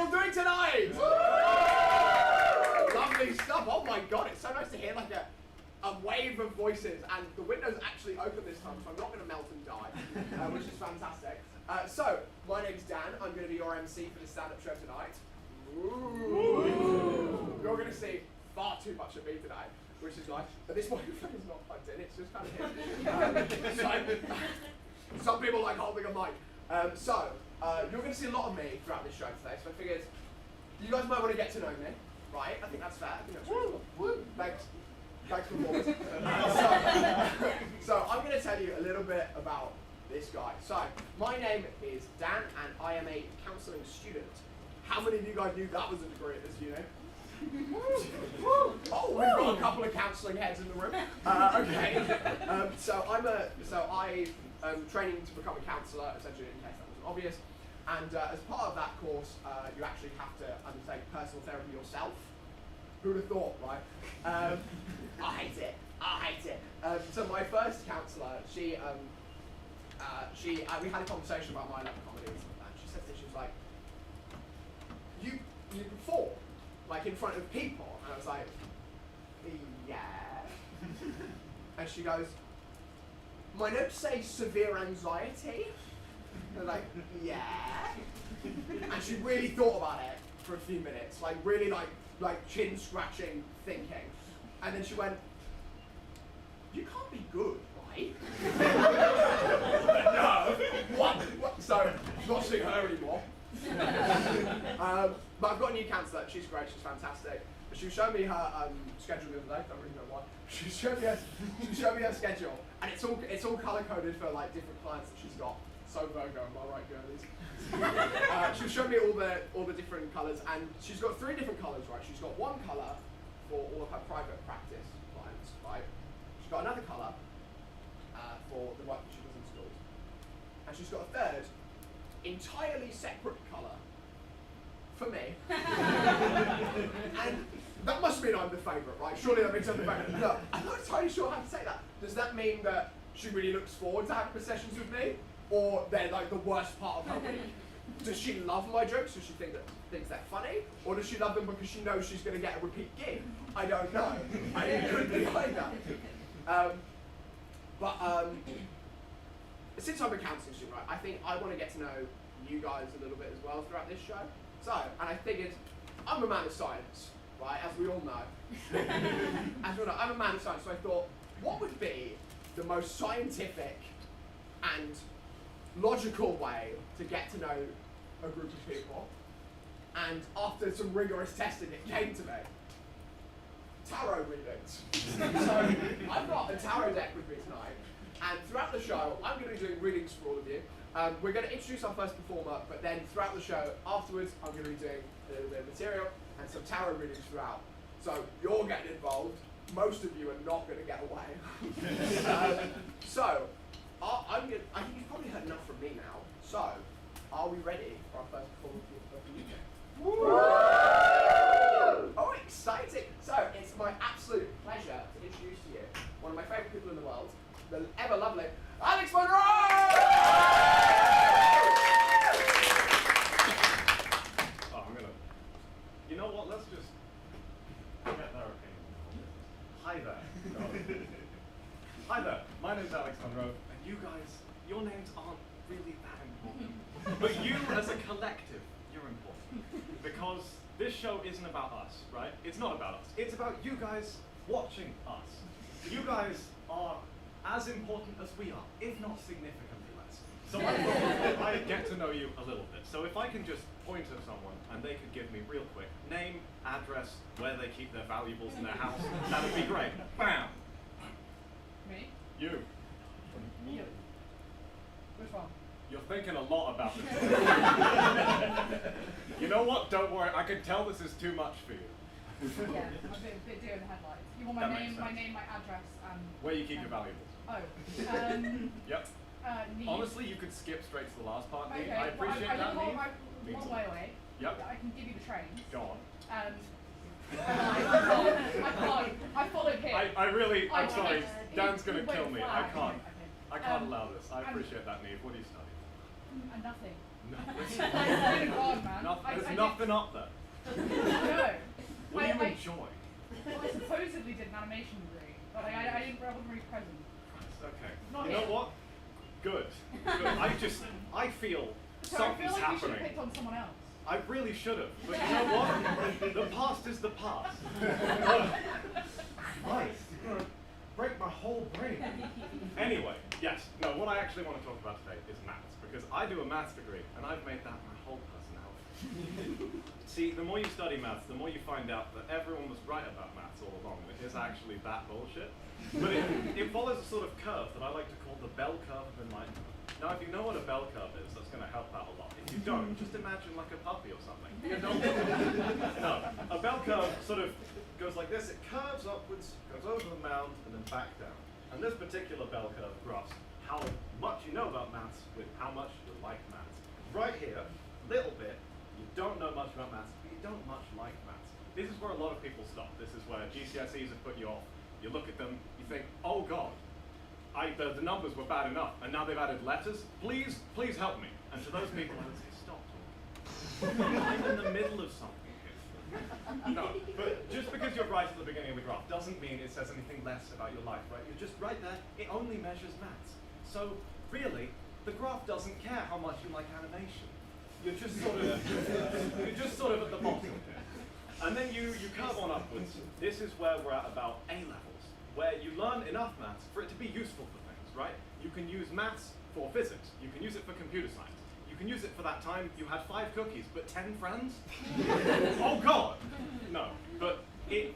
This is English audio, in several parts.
all doing tonight? Lovely stuff. Oh my god, it's so nice to hear like a wave of voices, and the window's actually open this time, so I'm not going to melt and die, which is fantastic. So, my name's Dan. I'm going to be your MC for the stand-up show tonight. Ooh. You're going to see far too much of me today, which is nice. But this microphone is not plugged in, it's just kind of here. Some people like holding a mic. You're going to see a lot of me throughout this show today, so I figured you guys might want to get to know me, right? I think that's fair. I think that's reasonable. Thanks for performance. So I'm going to tell you a little bit about this guy. So, my name is Dan, and I am a counselling student. How many of you guys knew that was a degree at this uni? Oh, we've got a couple of counselling heads in the room. Okay. I am training to become a counsellor, essentially, in case that wasn't obvious. And as part of that course, you actually have to undertake personal therapy yourself. Who'd have thought, right? I hate it. So my first counsellor, we had a conversation about my love of comedy and stuff like that. She said that she was like, you perform like in front of people, and I was like, yeah. And she goes, my notes say severe anxiety. And I'm like, yeah. And she really thought about it for a few minutes, like really like chin scratching thinking, and then she went, you can't be good, right? No. What? So, not seeing her anymore. But I've got a new counsellor. She's great. She's fantastic. But she showed me her schedule the other day. Don't really know why. She showed me her schedule, and it's all color coded for like different clients that she's got. So Virgo, am I right, girlies? She showed me all the different colours, and she's got 3 different colours, right? She's got one colour for all of her private practice clients, right? She's got another colour for the work that she does in schools, and she's got a third, entirely separate colour for me. And that must mean I'm the favourite, right? Surely that means I'm the favourite. No, I'm not entirely sure how to say that. Does that mean that she really looks forward to having the sessions with me? Or they're like the worst part of her week? Does she love my jokes? Does she thinks they're funny? Or does she love them because she knows she's going to get a repeat gig? I don't know. It could be either. Since I'm a counselling student, right, I think I want to get to know you guys a little bit as well throughout this show. And I figured, I'm a man of science, right, as we all know. I'm a man of science, so I thought, what would be the most scientific and logical way to get to know a group of people? And after some rigorous testing, it came to me. Tarot readings. So I've got a tarot deck with me tonight, and throughout the show, I'm going to be doing readings for all of you. We're going to introduce our first performer, but then throughout the show, afterwards, I'm going to be doing a little bit of material and some tarot readings throughout. So you're getting involved. Most of you are not going to get away. I think you've probably heard enough from me now. So, are we ready for our first performance of the evening? Oh, exciting! So, it's my absolute pleasure to introduce to you one of my favourite people in the world, the ever lovely Alex Monroe! You know what? Let's just get their opinion. Hi there. Hi there. My name's Alex Monroe. You guys, your names aren't really that important. But you as a collective, you're important. Because this show isn't about us, right? It's not about us. It's about you guys watching us. You guys are as important as we are, if not significantly less. So I thought I'd get to know you a little bit. So if I can just point at someone and they could give me real quick name, address, where they keep their valuables in their house, that would be great. Bam! Me? You. You. Which one? You're thinking a lot about this. You know what? Don't worry. I can tell this is too much for you. Yeah, I'm a bit deer in the headlights. You want my name, my address, and where you keep your valuables. Oh. Yep. Need. Honestly, you could skip straight to the last part. Okay. I appreciate that. I'm one way away. Yep. I can give you the trains. Go on. I followed him. I'm sorry. Dan's gonna wait, kill me. flag. I can't Okay. allow this. I appreciate that, Neve. What do you study? And nothing. No, It's been gone, man. there's nothing up there. No. What do you enjoy? Well, I supposedly did an animation degree, but I wasn't really present. Okay. Not You know here. what? Good. I feel So I something's feel like you should have happening. picked on someone else. I really should have. But you know what? The past is the past. Nice. You're gonna break my whole brain. Anyway, yes. No, what I actually want to talk about today is maths, because I do a maths degree, and I've made that my whole personality. See, the more you study maths, the more you find out that everyone was right about maths all along, and it is actually that bullshit. But it follows a sort of curve that I like to call the bell curve of enlightenment. Now, if you know what a bell curve is, that's going to help out a lot. If you don't, just imagine like a puppy or something. You don't. No, a bell curve sort of goes like this. It curves upwards, goes over the mound, and then back down. And this particular bell curve graphs how much you know about maths with how much you like maths. Right here, little bit, you don't know much about maths, but you don't much like maths. This is where a lot of people stop. This is where GCSEs have put you off. You look at them, you think, oh God, the numbers were bad enough, and now they've added letters. Please help me. And to those people, I would say, stop talking. I'm in the middle of something here. No, but just because you're right at the beginning of the graph doesn't mean it says anything less about your life, right? You're just right there. It only measures maths. So really, the graph doesn't care how much you like animation. You're just sort of at the bottom here. And then you curve on upwards. This is where we're at about A levels, where you learn enough maths for it to be useful for things, right? You can use maths for physics. You can use it for computer science. You can use it for that time you had 5 cookies, but 10 friends? Oh God! No, but it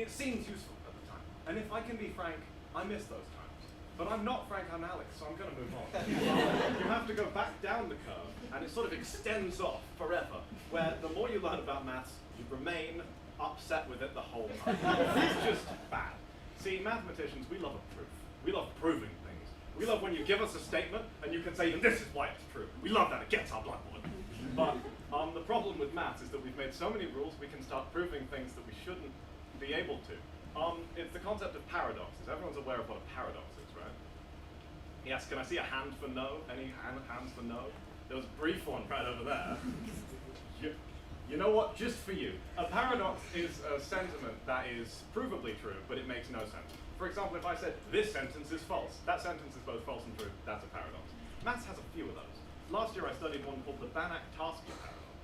seems useful at the time. And if I can be frank, I miss those times. But I'm not Frank, I'm Alex, so I'm gonna move on. You have to go back down the curve, and it sort of extends off forever, where the more you learn about maths, you remain upset with it the whole time. It's just bad. See, mathematicians, we love a proof. We love proving things. We love when you give us a statement and you can say, and this is why it's true. We love that, it gets our blood boiling. But the problem with maths is that we've made so many rules we can start proving things that we shouldn't be able to. It's the concept of paradoxes. Everyone's aware of what a paradox is, right? Yes, can I see a hand for no? Any hands for no? There was a brief one right over there. You know what, just for you. A paradox is a sentiment that is provably true, but it makes no sense. For example, if I said, this sentence is false, that sentence is both false and true, that's a paradox. Maths has a few of those. Last year I studied one called the Banach-Tarski paradox.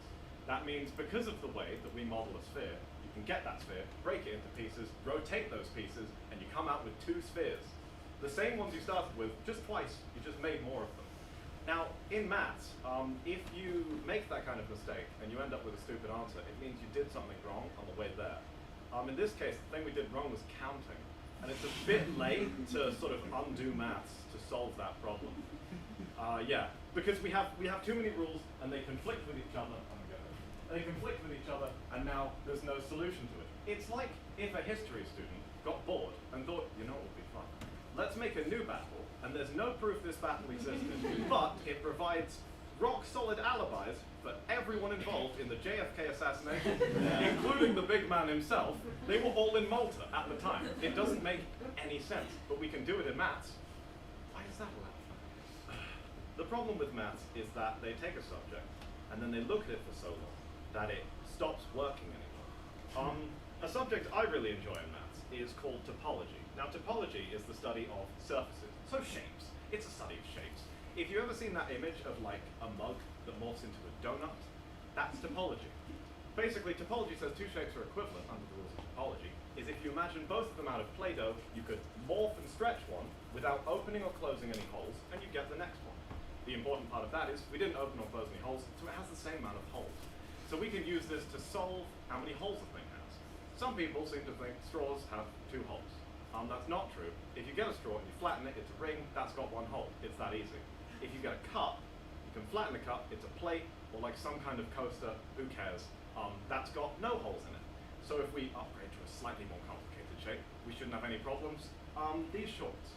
That means because of the way that we model a sphere, you can get that sphere, break it into pieces, rotate those pieces, and you come out with 2 spheres. The same ones you started with, just twice, you just made more of them. Now, in maths, if you make that kind of mistake and you end up with a stupid answer, it means you did something wrong on the way there. In this case, the thing we did wrong was counting. And it's a bit late to sort of undo maths to solve that problem. Yeah, because we have too many rules and they conflict with each other. They conflict with each other and now there's no solution to it. It's like if a history student got bored and thought, you know what would be fun? Let's make a new battle, and there's no proof this battle existed, but it provides rock-solid alibis for everyone involved in the JFK assassination, including the big man himself. They were all in Malta at the time. It doesn't make any sense, but we can do it in maths. Why is that allowed? The problem with maths is that they take a subject, and then they look at it for so long that it stops working anymore. A subject I really enjoy in maths is called topology. Now, topology is the study of surfaces, so shapes. It's a study of shapes. If you've ever seen that image of like a mug that morphs into a donut, that's topology. Basically, topology says 2 shapes are equivalent under the rules of topology, is if you imagine both of them out of Play-Doh, you could morph and stretch one without opening or closing any holes, and you get the next one. The important part of that is we didn't open or close any holes, so it has the same amount of holes. So we can use this to solve how many holes a thing has. Some people seem to think straws have 2 holes. That's not true. If you get a straw and you flatten it, it's a ring, that's got 1 hole. It's that easy. If you get a cup, you can flatten the cup, it's a plate, or like some kind of coaster, who cares? That's got no holes in it. So if we upgrade to a slightly more complicated shape, we shouldn't have any problems. These shorts.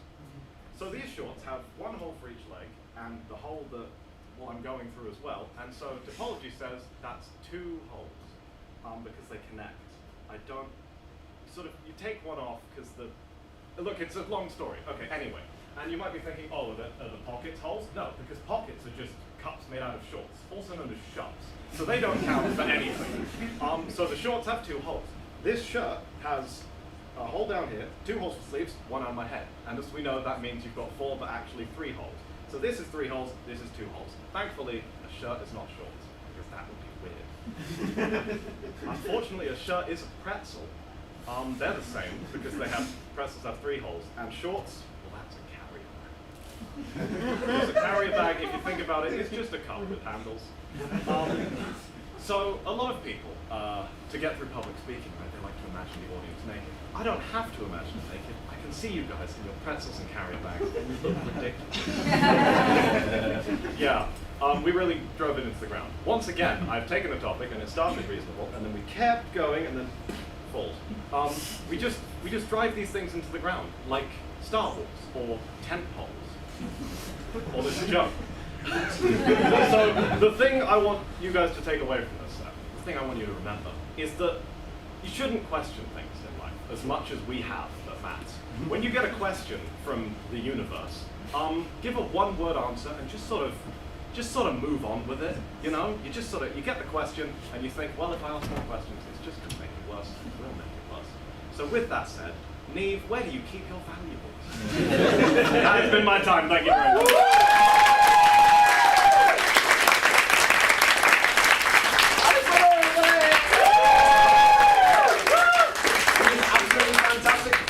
So these shorts have 1 hole for each leg, and the hole that I'm going through as well. And so topology says that's 2 holes, because they connect. You take one off because look, it's a long story. Okay, anyway. And you might be thinking, oh, are the pockets holes? No, because pockets are just cut made out of shorts, also known as shorts. So they don't count for anything. So the shorts have 2 holes. This shirt has a hole down here, 2 holes for sleeves, 1 on my head. And as we know, that means you've got 4, but actually 3 holes. So this is 3 holes, this is 2 holes. Thankfully, a shirt is not shorts, because that would be weird. Unfortunately, a shirt is a pretzel. They're the same, because pretzels have 3 holes. And shorts, well, that's a carrier bag. Because a carrier bag, if you think about it, is just a cup with handles. So a lot of people, to get through public speaking, right, they like to imagine the audience naked. I don't have to imagine it naked. I can see you guys in your pretzels and carrier bags, and you look ridiculous. Yeah, we really drove it into the ground. Once again, I've taken a topic, and it started reasonable, and then we kept going, and then fold. We just drive these things into the ground, like Star Wars, or tent poles, or this joke. So the thing I want you guys to take away from this, the thing I want you to remember, is that you shouldn't question things in life as much as we have at maths. When you get a question from the universe, give a 1-word answer and just sort of move on with it. You know, you get the question and you think, well, if I ask more questions, it's just going to make it worse. It will make it worse. So with that said, Neve, where do you keep your valuables? That has been my time. Thank you very much.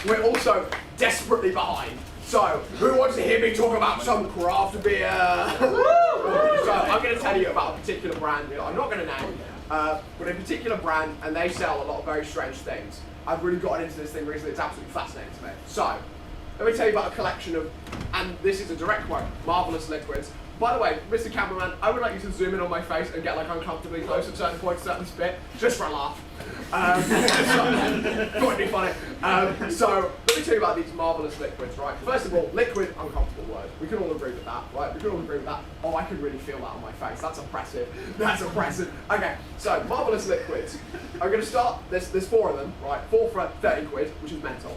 We're also desperately behind. So, who wants to hear me talk about some craft beer? So, I'm going to tell you about a particular brand that I'm not going to name, but a particular brand, and they sell a lot of very strange things. I've really gotten into this thing recently, it's absolutely fascinating to me. So, let me tell you about a collection of, and this is a direct quote, marvellous liquids. By the way, Mr. Cameraman, I would like you to zoom in on my face and get like uncomfortably close at certain points, certain spit, just for a laugh. Thought it'd be funny. So let me tell you about these marvellous liquids, right? First of all, liquid, uncomfortable word. We can all agree with that, right? We can all agree with that. Oh, I can really feel that on my face. That's oppressive. That's oppressive. Okay, so marvellous liquids. I'm going to start, there's 4 of them, right? 4 for 30 quid, which is mental.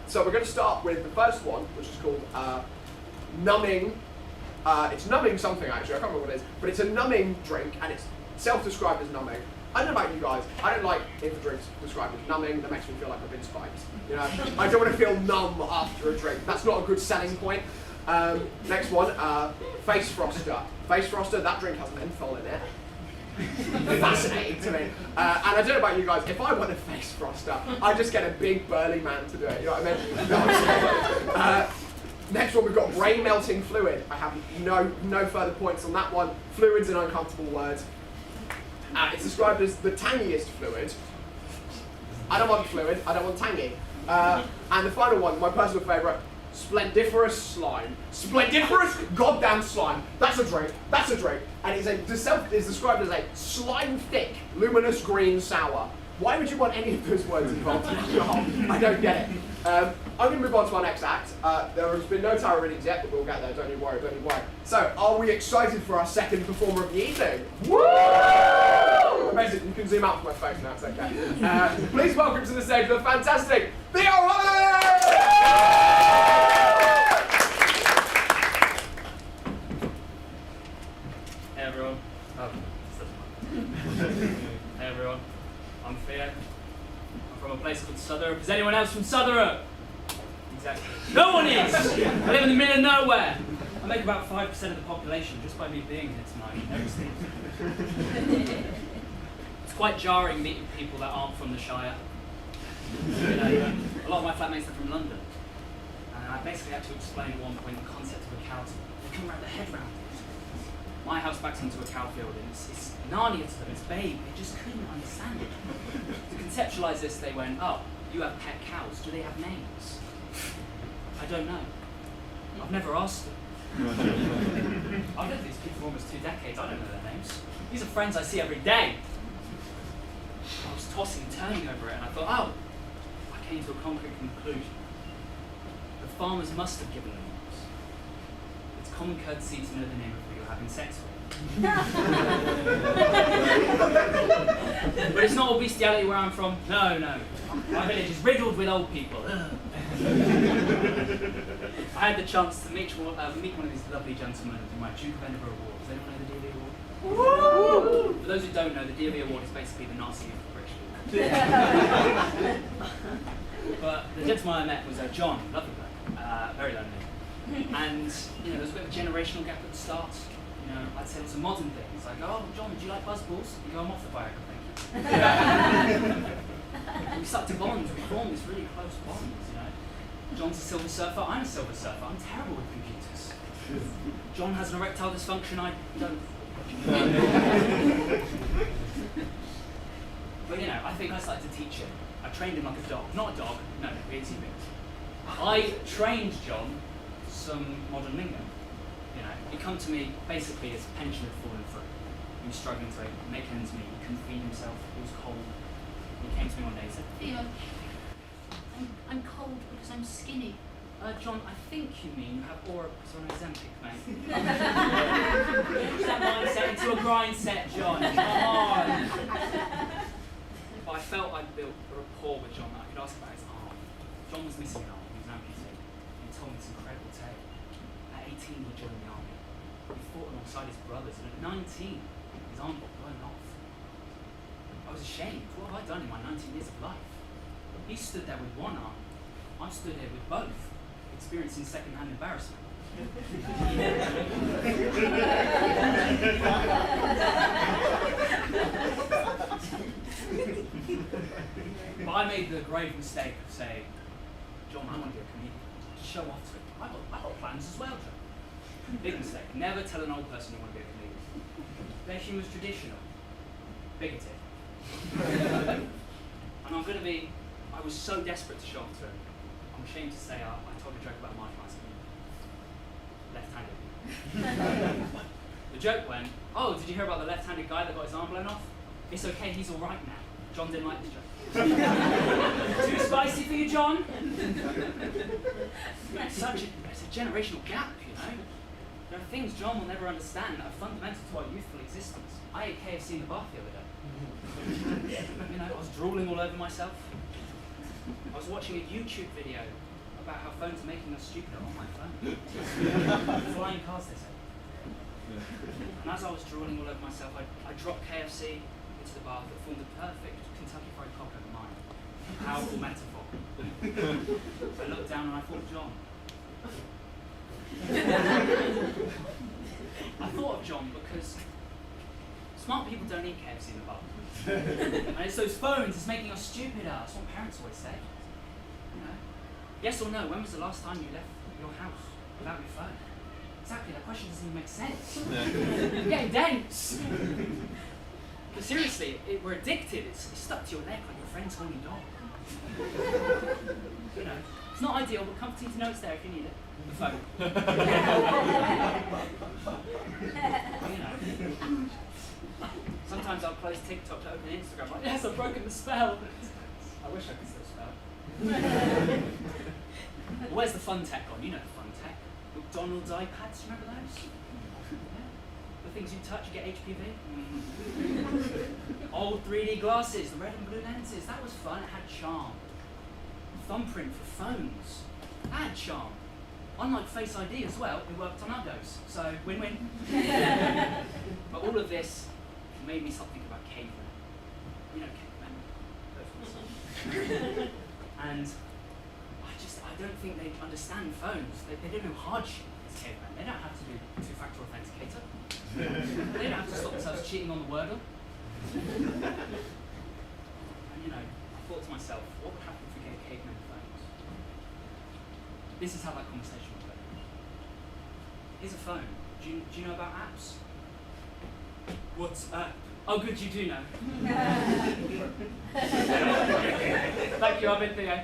So we're going to start with the first one, which is called numbing. It's numbing something actually, I can't remember what it is, but it's a numbing drink and it's self-described as numbing. I don't know about you guys, I don't like if a drink's described as numbing, that makes me feel like I've been spiked. You know, I don't want to feel numb after a drink, that's not a good selling point. Next one, face froster. Face froster, that drink has menthol in it. Fascinating to me. And I don't know about you guys, if I want a face froster, I just get a big burly man to do it, you know what I mean? No, I'm next one, we've got brain melting fluid. I have no further points on that one. Fluid's an uncomfortable word. It's described as the tangiest fluid. I don't want fluid, I don't want tangy. And the final one, my personal favourite, splendiferous slime. Splendiferous goddamn slime. That's a drink, that's a drink. And it's described as a slime-thick, luminous green sour. Why would you want any of those words involved in alcohol? I don't get it. I'm going to move on to our next act. There has been no tarot readings yet, but we'll get there, don't you worry, don't you worry. So, are we excited for our second performer of the evening? Woo! Amazing, you can zoom out from my face now, it's okay. Please welcome to the stage the fantastic Theo Holland! Hey everyone. Hey everyone. I'm Theo. I'm from a place called Southwark. Is anyone else from Southwark? Exactly. No one is! I live in the middle of nowhere. I make about 5% of the population just by me being here tonight. It's quite jarring meeting people that aren't from the Shire. You know, a lot of my flatmates are from London. And I basically had to explain at one point the concept of a cow. They come around the head round it. My house backs into a cow field and it's Narnia to them, it's vague, they just couldn't understand it. To conceptualise this, they went, oh, you have pet cows, do they have names? I don't know. I've never asked them. I've lived with these people for almost 2 decades, I don't know their names. These are friends I see every day. I was tossing and turning over it and I thought, oh, I came to a concrete conclusion. The farmers must have given them names. It's common courtesy to know the name of who you're having sex with. But it's not all bestiality where I'm from. No. My village is riddled with old people. I had the chance to meet one of these lovely gentlemen in my Duke of Edinburgh Award. Does anyone know the DV Award? Woo! For those who don't know, the DV Award is basically the Nazi of British people. But the gentleman I met was John, lovely guy, very lonely. And there was a bit of a generational gap at the start. I'd say lots of modern things, like, oh, John, do you like buzzballs? You go, I'm off the Viagra, thank you. We started to bond, we formed this really close bond, John's a silver surfer, I'm a silver surfer, I'm terrible with computers. John has an erectile dysfunction, I don't. But I think I started to teach him. I trained him like a dog. Not a dog, no, it's human. I trained John some modern lingo. He come to me basically his pension had fallen through. He was struggling to make ends meet, he couldn't feed himself, he was cold. He came to me one day and said, Theo, I'm cold because I'm skinny. John, I think you mean you have aura because you're on Ozempic, mate. Push that mindset into a grind set, John. Come on. But I felt I'd built a rapport with John that I could ask about his arm. John was missing an arm, he was an amputee. He told me this incredible tale. At 18, he joined the army. He fought alongside his brothers, and at 19, his arm got blown off. I was ashamed. What have I done in my 19 years of life? He stood there with one arm. I stood here with both, experiencing second-hand embarrassment. But I made the grave mistake of saying, John, I want to be a comedian. Show off to him. I've got plans as well, John. Big mistake. Never tell an old person you want to be a comedian. Their humour's traditional. Bigoted. And I'm going to be, I was so desperate to show off to him. I'm ashamed to say I told a joke about marginalised comedian. Left-handed. The joke went, oh, did you hear about the left-handed guy that got his arm blown off? It's okay, he's all right now. John didn't like this joke. Too spicy for you, John? It's a generational gap, There are things John will never understand that are fundamental to our youthful existence. I ate KFC in the bath the other day. I was drooling all over myself. I was watching a YouTube video about how phones are making us stupider on my phone. Flying cars, they say. And as I was drooling all over myself, I dropped KFC into the bath that formed a perfect Kentucky Fried Cock over mine. Powerful metaphor. I looked down and I thought of John. I thought of John because smart people don't eat KFC in the bath. And it's those phones, it's making us stupider. That's what parents always say. Yes or no, when was the last time you left your house without your phone? Exactly, that question doesn't even make sense. You're getting dense. But seriously, we're addicted. It's stuck to your neck like your friend's horny dog. It's not ideal, but comforting to know it's there if you need it. The phone. Sometimes I'll close TikTok to open Instagram. Like, yes, I've broken the spell. I wish I could still spell. Where's the fun tech gone? You know the fun tech. McDonald's iPads, remember those? Yeah. The things you touch, you get HPV. Old 3D glasses, the red and blue lenses. That was fun, it had charm. Thumbprint for phones. That had charm. Unlike Face ID as well, it worked on others. So, win-win. But all of this made me start thinking about cavemen. Cavemen. And I don't think they understand phones. They don't know hardship as cavemen. They don't have to do two-factor authenticator. They don't have to stop themselves cheating on the Wordle. And I thought to myself, what would happen if we gave cavemen phones? This is how that conversation would go. Here's a phone. Do you know about apps? What's app? Oh, good, you do know. Thank you, I've been Theo.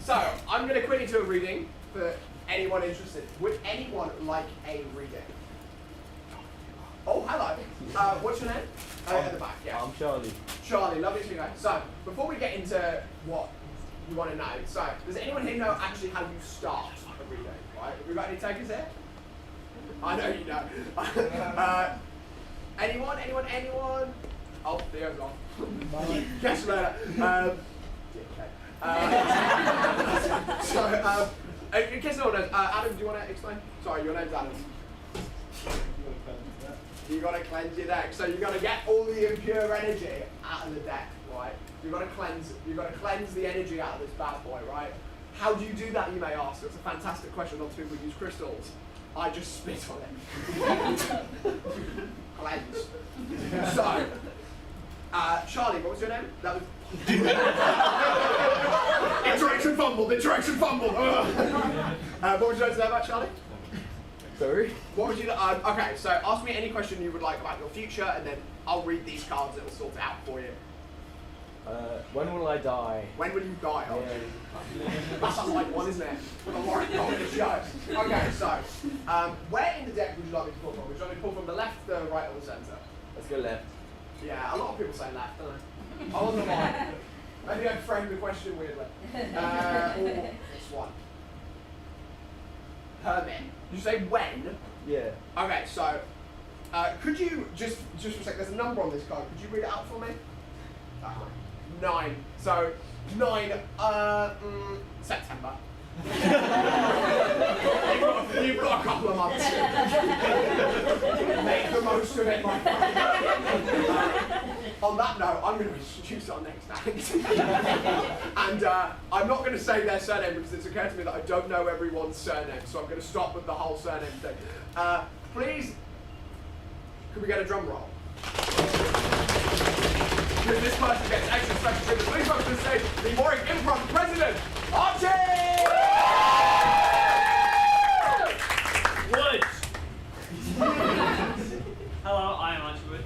So, I'm going to quickly do a reading for anyone interested. Would anyone like a reading? Oh, hello. What's your name? At the back, yeah. I'm Charlie. Charlie, lovely to meet you. So, before we get into what you want to know, so, does anyone here know actually how you start a reading? Right? Have we got any takers here? I know you know. Anyone? Oh, Theo's on. Catch you later. In case no one knows, Adam, do you want to explain? Sorry, your name's Adam. You got to cleanse your deck. So you got to get all the impure energy out of the deck, right? You got to cleanse the energy out of this bad boy, right? How do you do that, you may ask? It's a fantastic question. Lots of people use crystals. I just spit on it. Cleanse. So, Charlie, what was your name? That was interaction fumbled. What would you like to know about Charlie? Sorry? What would you okay, so ask me any question you would like about your future, and then I'll read these cards, it'll sort it out for you. When will I die? When will you die? Oh, Yeah. that sounds like one, isn't it? With a Warwick Comedy show. Okay, so, where in the deck would you like me to pull from? Would you like me to pull from the left, the right, or the centre? Let's go left. Yeah, a lot of people say left, don't they? I wasn't right. Maybe I framed the question weirdly. This one. Hermit. You say when? Yeah. Okay, so could you just for a sec? There's a number on this card. Could you read it out for me? 9. So 9. September. you've got a couple of months. Make the most of it, my friend. On that note, I'm going to introduce our next act. And I'm not going to say their surname because it's occurred to me that I don't know everyone's surname, so I'm going to stop with the whole surname thing. Please, could we get a drum roll? Because this person gets extra special treatment. Please welcome to the stage the Warwick Improv president, Archie! Woods! Hello, I am Archie Wood.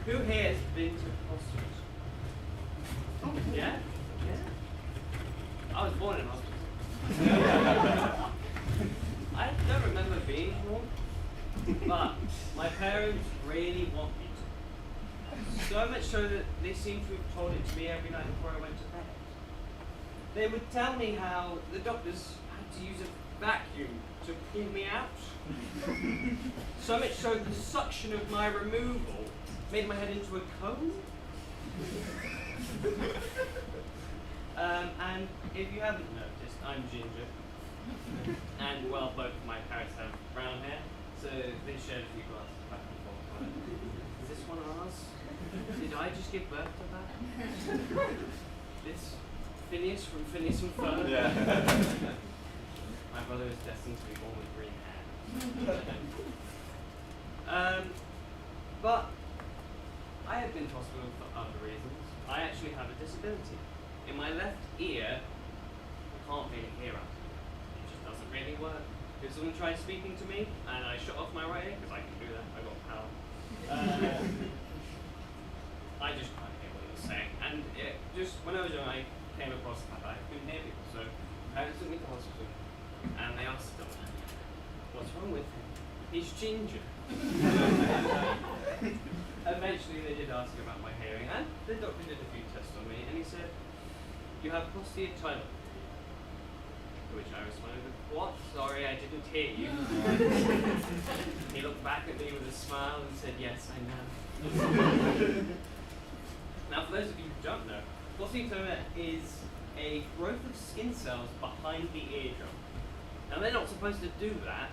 Who here has been to hospitals? Yeah? Yeah? I was born in hospital. I don't remember being born, but my parents really want me to. So much so that they seem to have told it to me every night before I went to bed. They would tell me how the doctors had to use a vacuum to pull me out. So much so the suction of my removal made my head into a cone. And if you haven't noticed, I'm ginger. And well, both of my parents have brown hair, so they shared a few glasses back and forth. Is this one ours? Did I just give birth to that? This Phineas from Phineas and Ferb? Yeah. My brother is destined to be born with green hair. But I have been to hospital for other reasons. I actually have a disability. In my left ear, I can't really hear out. It just doesn't really work. If someone tries speaking to me and I shut off my right ear, because I can do that, I got power. I just can't hear what he was saying. And just when I was young, I came across that I couldn't hear people. So parents took me to hospital and they asked them, what's wrong with him? He's ginger. Eventually they did ask about my hearing, and the doctor did a few tests on me, and he said, you have posterior. To which I responded, what? Sorry, I didn't hear you. He looked back at me with a smile and said, yes, I know. Now, for those of you who don't know, posterior is a growth of skin cells behind the eardrum. Now, they're not supposed to do that.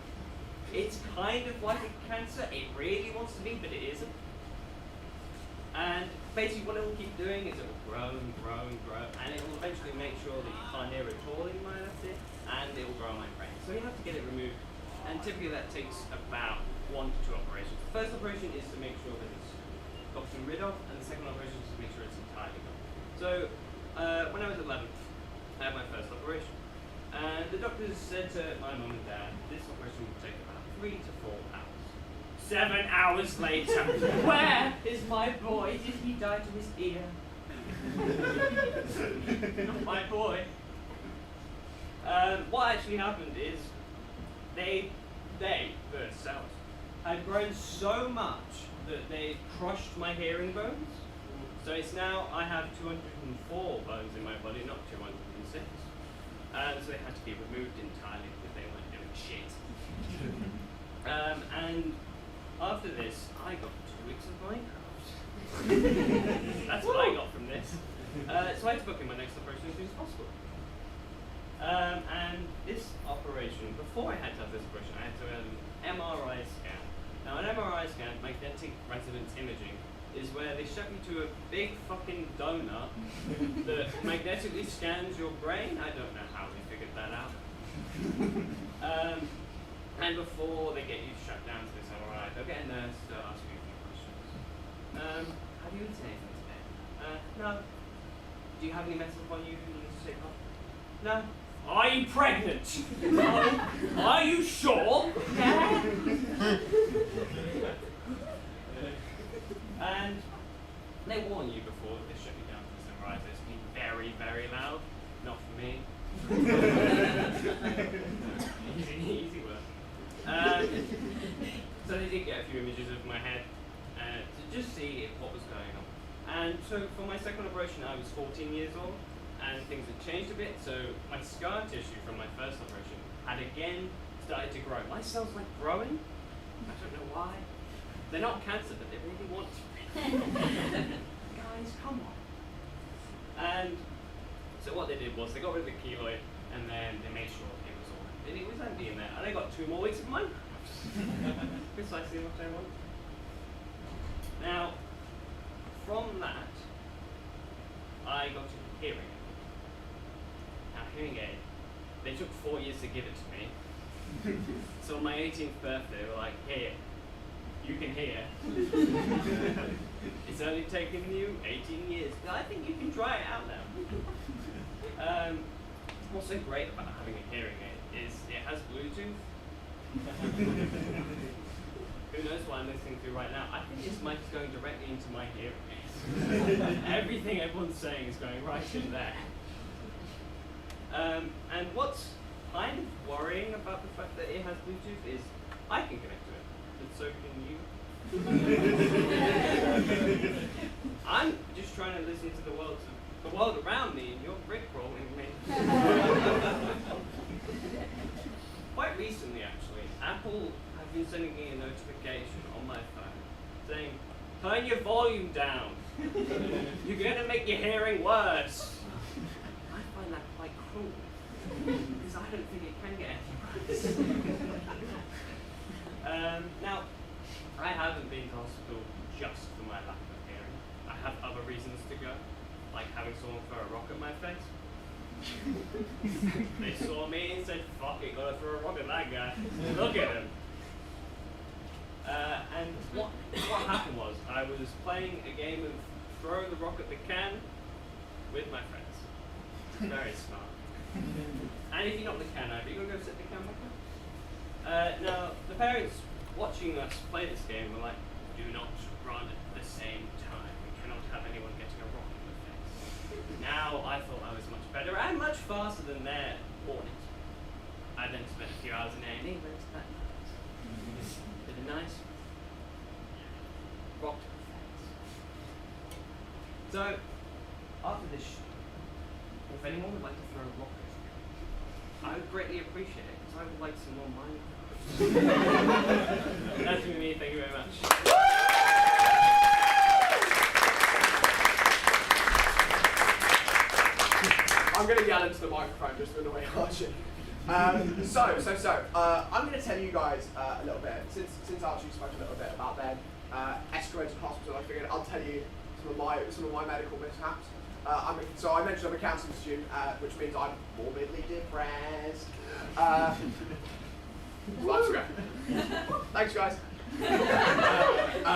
It's kind of like a cancer. It really wants to be, but it isn't. And basically what it will keep doing is it will grow and grow and grow, and it will eventually make sure that you can't hear at all in my left ear, and it will grow on my brain. So you have to get it removed, and typically that takes about 1 to 2 operations. The first operation is to make sure that it's gotten rid of, and the second operation is to make sure it's entirely gone. So when I was 11, I had my first operation. And the doctors said to my mum and dad, this operation will take about 3 to 4 hours. 7 hours later, where is my boy? Did he die to his ear? Not my boy. What actually happened is they, the cells, had grown so much that they crushed my hearing bones. So it's now, I have 204 bones in my body, not 206. So they had to be removed entirely because they weren't doing shit. And after this, I got 2 weeks of Minecraft. That's what I got from this. So I had to book in my next operation as soon as possible. And this operation, before I had to have this operation, I had to have an MRI scan. Now, an MRI scan, magnetic resonance imaging, is where they shove you to a big fucking donut that magnetically scans your brain. I don't know how they figured that out. And before they get you shut down to this MRI, they'll get a nurse to ask you a few questions. Have you eaten anything today? No. Do you have any medicine upon you need to take off? No. Are you pregnant? No. Are you sure? Yeah. And they warn you before they shut you down to this MRI. It's be very, very loud. Not for me. Easy work. So they did get a few images of my head to just see what was going on. And so for my second operation, I was 14 years old, and things had changed a bit. So my scar tissue from my first operation had again started to grow. My cells like growing. I don't know why. They're not cancer, but they really want to be. Guys, come on. And so what they did was they got rid of the keloid, and then they made sure it was all. And it was empty in there, and I got 2 more weeks of Minecraft. Precisely what I want. Now, from that, I got a hearing aid. Now, hearing aid, they took 4 years to give it to me. So on my 18th birthday, they were like, here, you can hear. It's only taken you 18 years, but I think you can try it out now. What's so great about having a hearing aid is it has Bluetooth. Who knows what I'm listening to right now? I think this mic is going directly into my hearing aids. Everything everyone's saying is going right in there. And what's kind of worrying about the fact that it has Bluetooth is I can connect to it, and so can you. I'm just trying to listen to the world around me, and you're rickrolling me. Quite recently, actually, Apple have been sending me a notification on my phone saying, turn your volume down. You're going to make your hearing worse. I find that quite cruel, because I don't think it can get any worse. Now, I haven't been to hospital just for my lack of hearing. I have other reasons to go, like having someone throw a rock at my face. They saw me and said, fuck it, gotta throw a rock at that guy. Look at him. And what happened was, I was playing a game of throw the rock at the can with my friends. Very smart. And if you knock the can over, you're gonna go set the can back up. Now, the parents watching us play this game were like, do not run at the same time. We cannot have anyone getting a rock in the face. Now, I thought I was much better and much faster than their warnings. I then spent a few hours in A&E that night. Did a nice rock to the face. So, after this show, if anyone would like to throw a rock at me, I would greatly appreciate it, because I would like some more Minecraft. That's me, thank you very much. I'm going to yell into the microphone just to annoy Archie. I'm going to tell you guys a little bit, since Archie spoke a little bit about their escalated hospital, I figured I'll tell you some of my medical mishaps. So I mentioned I'm a counselling student, which means I'm morbidly depressed. Life's great. Thanks, guys.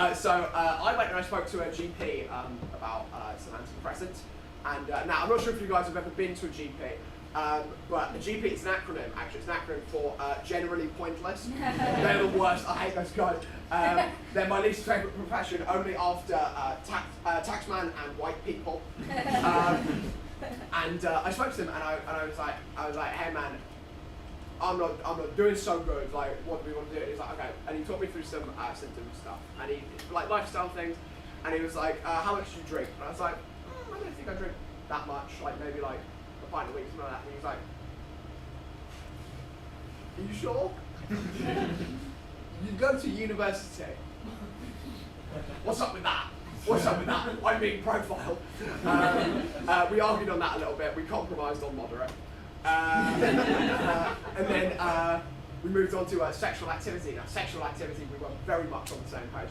I went and I spoke to a GP about some antidepressants. And now, I'm not sure if you guys have ever been to a GP, but a GP is an acronym. Actually, it's an acronym for generally pointless. They're the worst. I hate those guys. They're my least favourite profession, only after taxman and white people. And I spoke to him, and I was like, hey man, I'm not doing so good. Like, what do we want to do? He's like, okay, and he talked me through some symptom stuff, and he like lifestyle things, and he was like, how much do you drink? And I was like, I don't think I drink that much, like maybe like a pint a week, something like that. And he was like, are you sure? You go to university. What's up with that? What's up with that? I'm being profiled. We argued on that a little bit. We compromised on moderate. And then we moved on to sexual activity. Now, sexual activity, we were very much on the same page.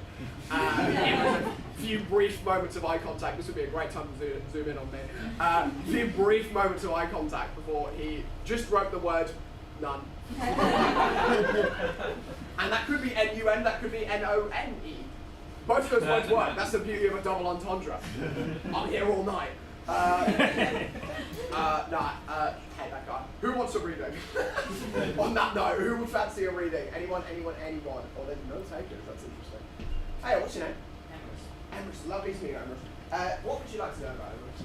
It was a few brief moments of eye contact. This would be a great time to zoom in on me. A few brief moments of eye contact before he just wrote the word none. And that could be N-U-N, that could be N-O-N-E. Both of those words work. That's the beauty of a double entendre. I'm here all night. Hey, that guy. Who wants a reading? On that note, who would fancy a reading? Anyone? Oh, there's no takers. That's interesting. Hey, what's your name? Emrys. Lovely to meet you, Emrys. What would you like to know about Emrys?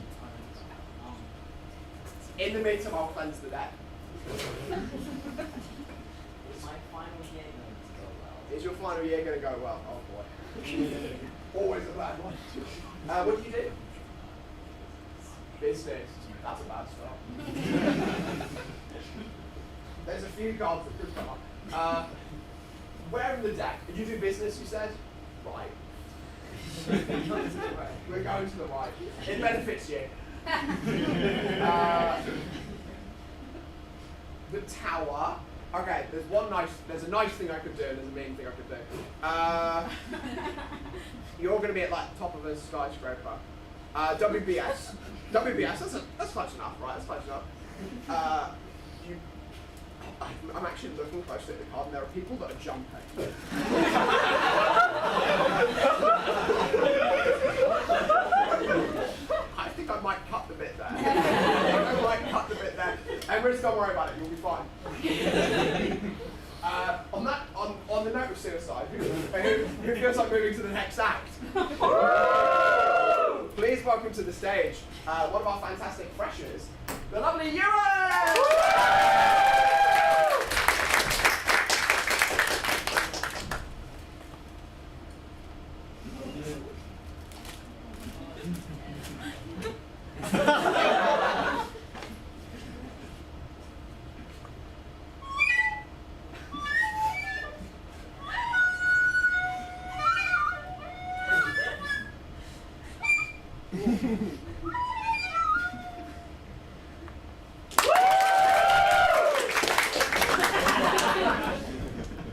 In the meantime, I'll cleanse the deck. Is my final year going to go well? Is your final year going to go well? Oh boy. Always a bad one. What do you do? Business. That's a bad start. There's a few cards that could come up. Where in the deck? Did you do business, you said? Right. We're going to the right. It benefits you. The tower. Okay, there's a nice thing I could do and there's a mean thing I could do. You're going to be at like the top of a skyscraper. WBS. That's close enough, right? That's close enough. I'm actually looking closely at the card and there are people that are jumping. I think I might cut the bit there. Emrys, don't worry about it, you'll be fine. On the note of suicide, who feels like moving to the next act? Please welcome to the stage one of our fantastic freshers, the lovely Ewan!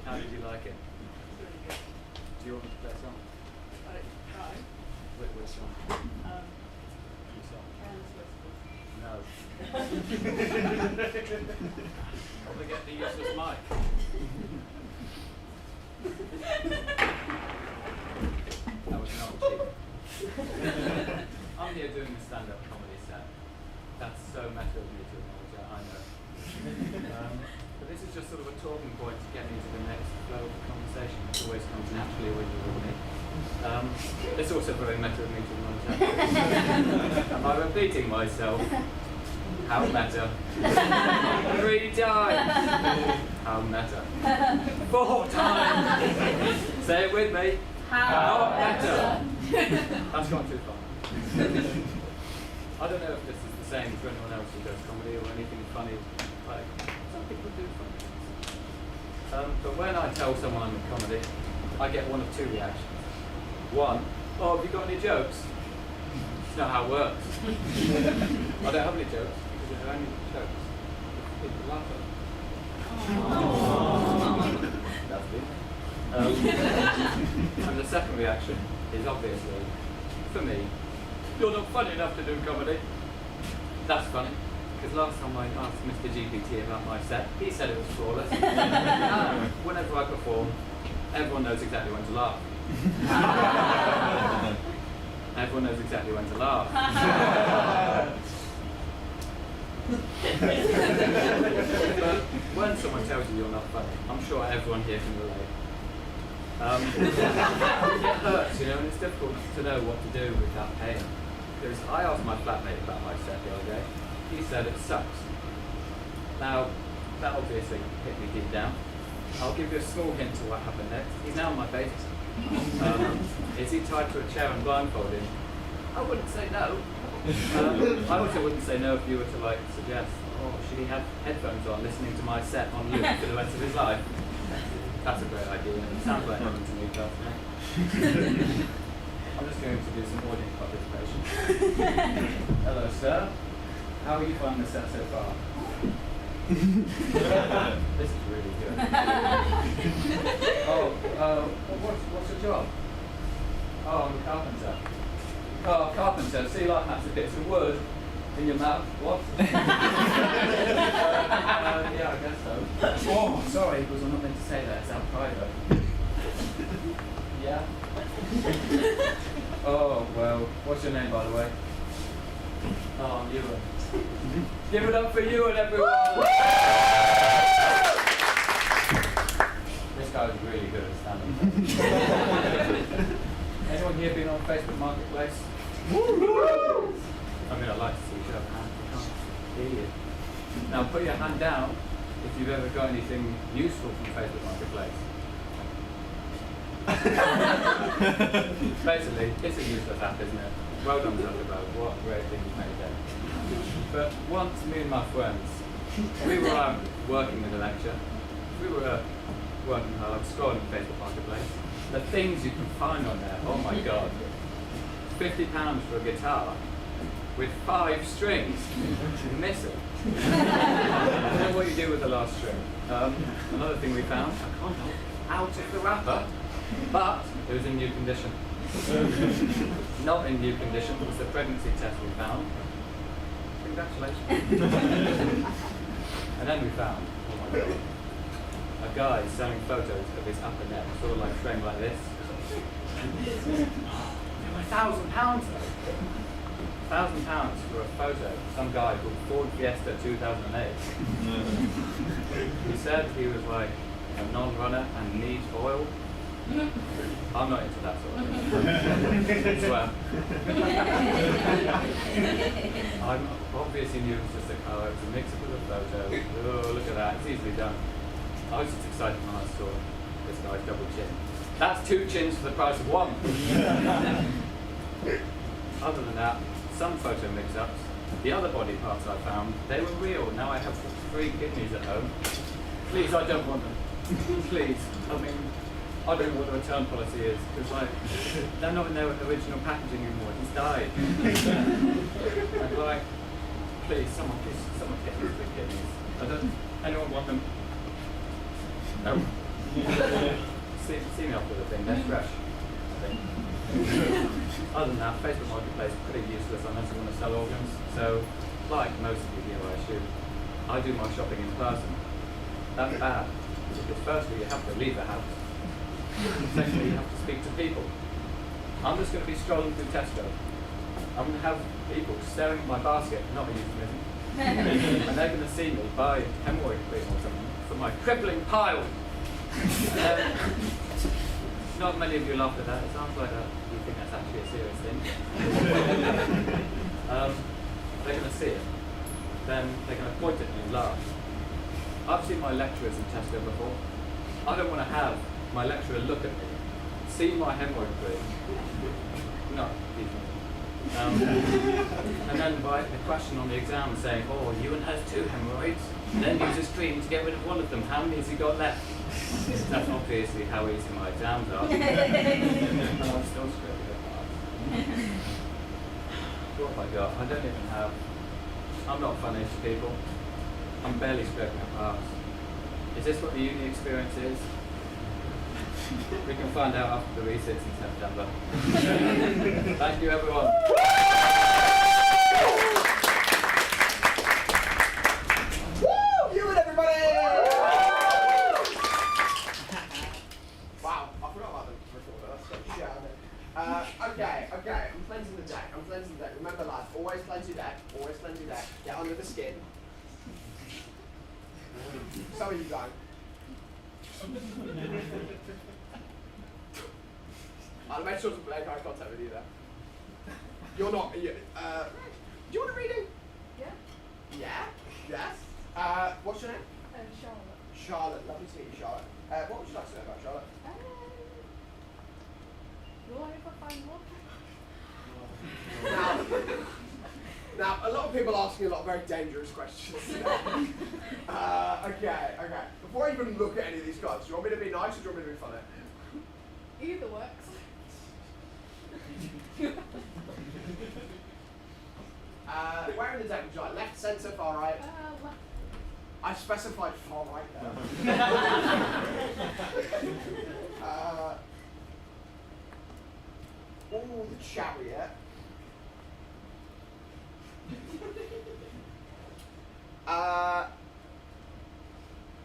How did you like it? Do you want me to play a song? Which song? Which song? No. Probably get the useless mic. That was not cheap. I'm here doing the stand-up comedy set. That's so meta of me to acknowledge that, I know. But this is just sort of a talking point to get me to the next flow of the conversation, which always comes naturally when you're with me. It's also very meta of me to acknowledge that. Am I repeating myself? How meta. 3 times. How meta. 4 times. Say it with me. How meta. That's gone too far. I don't know if this is the same for anyone else who does comedy or anything funny. Like, some people do funny things. But when I tell someone I'm in comedy, I get one of 2 reactions. One, oh, have you got any jokes? It's not how it works. I don't have any jokes because if there are only jokes, people laugh at them. That's it. And the second reaction is obviously, for me, you're not funny enough to do comedy. That's funny, because last time I asked Mr. GPT about my set, he said it was flawless. Whenever I perform, everyone knows exactly when to laugh. Everyone knows exactly when to laugh. But when someone tells you you're not funny, I'm sure everyone here can relate. It hurts, you know, and it's difficult to know what to do with that pain. Because I asked my flatmate about my set the other day. He said it sucks. Now, that obviously hit me deep down. I'll give you a small hint to what happened next. He's now on my basis. Is he tied to a chair and blindfolded? I wouldn't say no. I also wouldn't say no if you were to like suggest, oh, should he have headphones on listening to my set on loop for the rest of his life? That's a great idea. It sounds like heaven to me personally. I'm just going to do some audience participation. Hello, sir. How are you finding the set so far? This is really good. What's your job? Oh, I'm a carpenter. Oh, carpenter. So you like massive bits of wood in your mouth? What? Yeah, I guess so. Oh, sorry, was I not meant to say that? It's out private. Yeah. Oh, well, what's your name, by the way? Oh, I'm Ewan. Give it up for Ewan, everyone! This guy's really good at stand-up. Anyone here been on Facebook Marketplace? I mean, I'd like to see you show of hands. I can't hear you. Now, put your hand down if you've ever got anything useful from Facebook Marketplace. Basically, it's a useless app, isn't it? Well done, Zuckerberg. What a great thing you've made there. But once me and my friends, we were out working with a lecture. We were working hard, scrolling Facebook Marketplace. The things you can find on there, oh my god. £50 for a guitar with 5 strings missing. I don't know what you do with the last string. Another thing we found, a condom out of the wrapper, but it was in new condition. Not in new condition was the pregnancy test we found. Congratulations. And then we found, oh my god, a guy selling photos of his upper neck, sort of like framed like this. They were £1,000 though. £1,000 for a photo. Some guy called Ford Fiesta 2008. He said he was like a non-runner and needs oil. I'm not into that sort of thing. Swear. I'm obviously knew it was just a car. It was a mix-up of a photo. Oh, look at that. It's easily done. I was just excited when I saw this guy's double chin. That's 2 chins for the price of 1. Other than that, some photo mix-ups. The other body parts I found, they were real. Now I have 3 kidneys at home. Please, I don't want them. Please. I mean, I don't know what the return policy is, because like, they're not in their original packaging anymore. He's died. And like, please, someone get these 3 kidneys. Anyone want them? No. See me after the thing, they're fresh, I think. Other than that, Facebook Marketplace is pretty useless unless you want to sell organs. So, like most of you here, I assume, I do my shopping in person. That's bad, because firstly, you have to leave the house. Secondly, you have to speak to people. I'm just going to be strolling through Tesco. I'm going to have people staring at my basket, not a euphemism, and they're going to see me buy hemorrhoid cream or something from my crippling pile. Not many of you laughed at that. It sounds like you think that's actually a serious thing. They're going to see it. Then they're going to point at me and laugh. I've seen my lecturers in Tesco before. I don't want to have my lecturer look at me, see my hemorrhoid cream. No, and then write a question on the exam saying, oh, Ewan has 2 hemorrhoids, and then use his cream to get rid of one of them. How many has he got left? That's obviously how easy my exams are. And I'm still scribbling at pass. What have I got? I don't even have. I'm not funny to people. I'm barely scraping a pass. Is this what the uni experience is? We can find out after the resits in September. Thank you, everyone. Woo! You and everybody! Wow, I forgot about the recorder. That's so shit. Okay. I'm cleansing the deck. Remember, lads, always cleanse your deck. Get under the skin. Some of you don't. I'll make sure to make eye contact with you there. You're not. Do you want a reading? Yeah. Yeah? Yes? What's your name? Charlotte. Charlotte. Lovely to meet you, Charlotte. What would you like to know about Charlotte? Will I ever find one? Now, a lot got people asking a lot of very dangerous questions today. Okay. Before I even look at any of these cards, do you want me to be nice or do you want me to be funny? Either works. Where in the deck would you like? Left, centre, far right? Left. I specified far right there. Ooh, the chariot.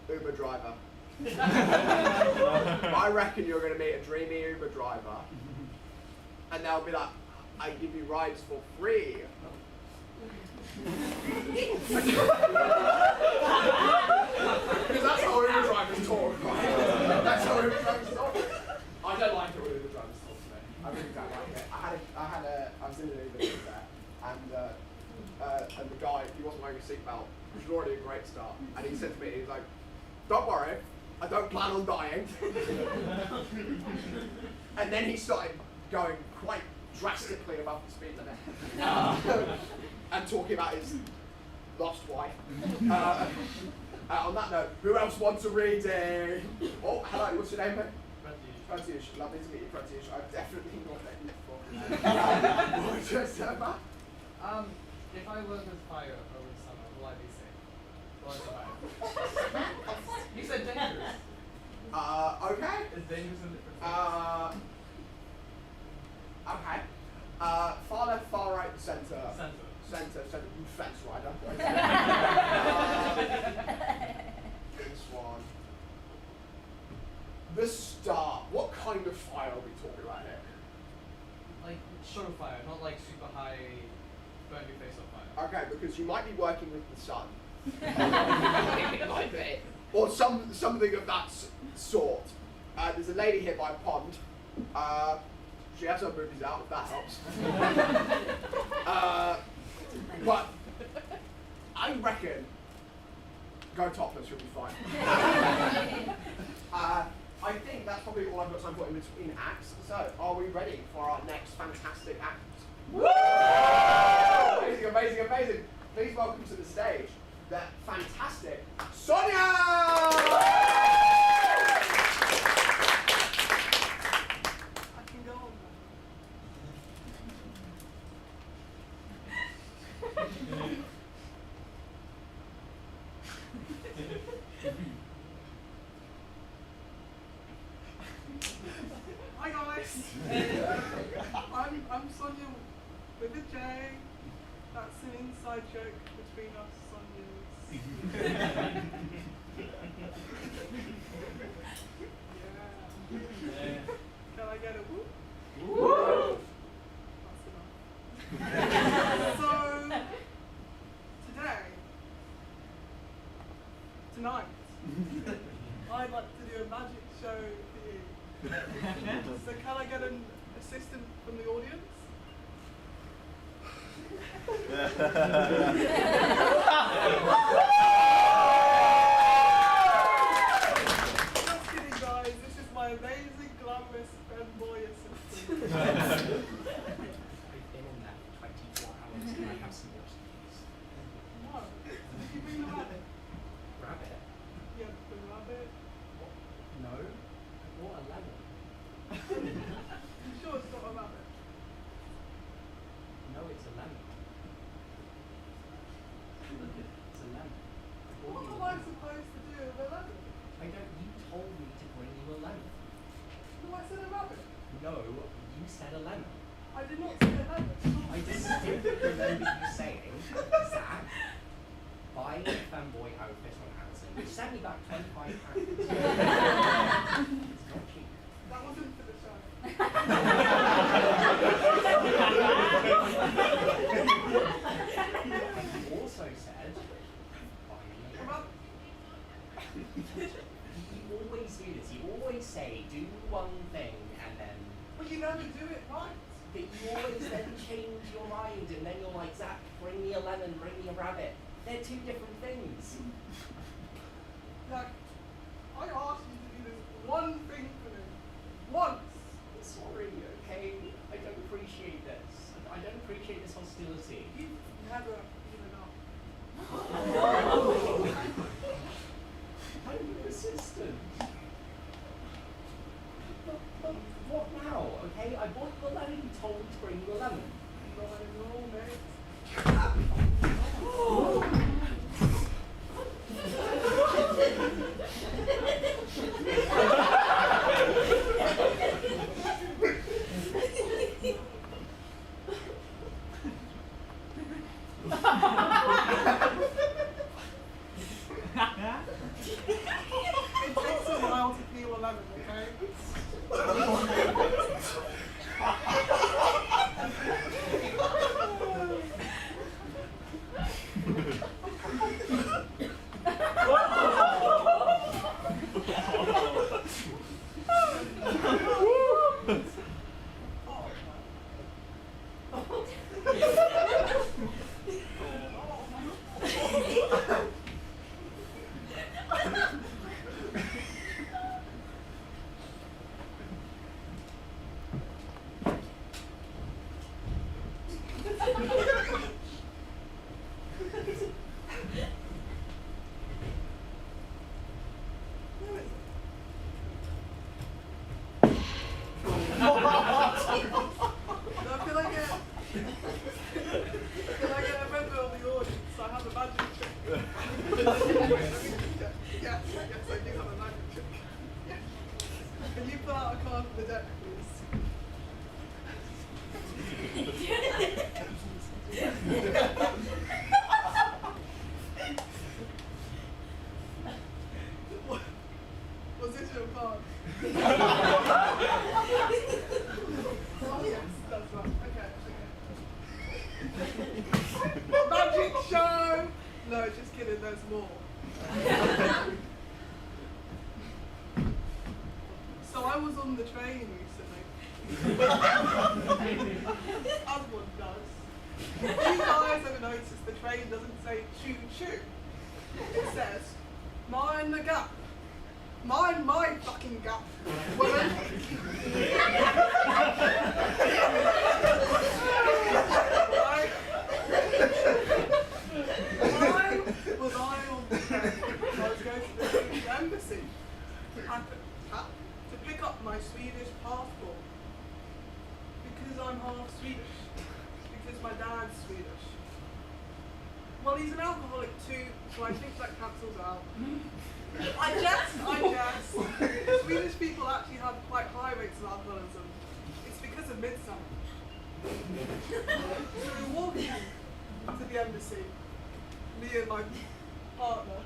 Uber driver. I reckon you're going to meet a dreamy Uber driver, and they'll be like, I give you rides for free. Because that's how Uber drivers talk, right? That's how Uber drivers talk. I don't like it when Uber drivers talk to me. I really don't like it. I was in an Uber there, and the guy, he wasn't wearing a seatbelt, which was already a great start. And he said to me, he was like, don't worry, I don't plan on dying. And then he started going quite drastically above the speed limit. And talking about his lost wife. On that note, who else wants a reading? Oh, hello, what's your name, mate? Pratyush. Lovely to meet you, Pratyush. I've definitely not met you before. What's your surname? If I work with fire over the summer, will I be safe? Will I survive? You said dangerous. Okay. Is dangerous in different Okay. Far left, far right, centre. Centre, fence rider. This one. The star. What kind of fire are we talking about here? Like show fire, not like super high, burn your face on fire. Okay, because you might be working with the sun. Or something of that sort. There's a lady here by a pond. She has her boobies out, if that helps. But I reckon go topless, you'll be fine. I think that's probably all I've got time for in between acts. So, are we ready for our next fantastic act? Woo! Amazing. Please welcome to the stage the fantastic Sonia! I can go on Hi guys. I'm Sonia with a J. That's an inside joke between us Sonias. Yeah. Can I get a whoop? Woo! That's enough. So tonight, I'd like to do a magic show for you. So can I get an assistant from the audience? Just kidding, guys. This is my amazing, glamorous, fanboy assistant. I've been in there for 24 hours and I have some more skis. No. Did you bring the rabbit? Rabbit? Yeah, the rabbit. No. I bought a lemon. You sure it's not a rabbit? No, it's a lemon. Look at it. It's a lemon. I bought What you a am I lemon. supposed to do with a rabbit? I don't. You told me to bring you a lemon. No, I said a rabbit. No, you said a lemon. I did not say a rabbit. I distinctly remember you saying, Zach, buy a fanboy outfit on Amazon. You sent me back £25. It's not cheap. That wasn't for the show. You also said, buy me a lemon. You always do this. You always say, do one thing and then. But you never do it right. But you always then change your mind and then you're like, Zach, bring me a lemon, bring me a rabbit. They're two different things. Like, I asked you to do this one thing for me. Once. I'm sorry, okay? I don't appreciate this. I don't appreciate this hostility. You never I have a magic trick. Yes, I do have a magic trick. Yes. Can you pull out a card from the deck, please? Was this your card? Oh yes, that's right. Okay. Magic show! No, just kidding, there's more. So I was on the train recently. As one does. You guys ever noticed the train doesn't say choo choo? It says, mind the gap. Mind my fucking gap, woman. Why was I on the train? I was going to the Swedish embassy to pick up my Swedish passport. Because I'm half Swedish. Because my dad's Swedish. Well, he's an alcoholic too, so I think that cancels out. I jest. Swedish people actually have quite high rates of alcoholism. It's because of midsummer. So we're walking to the embassy, me and my partner.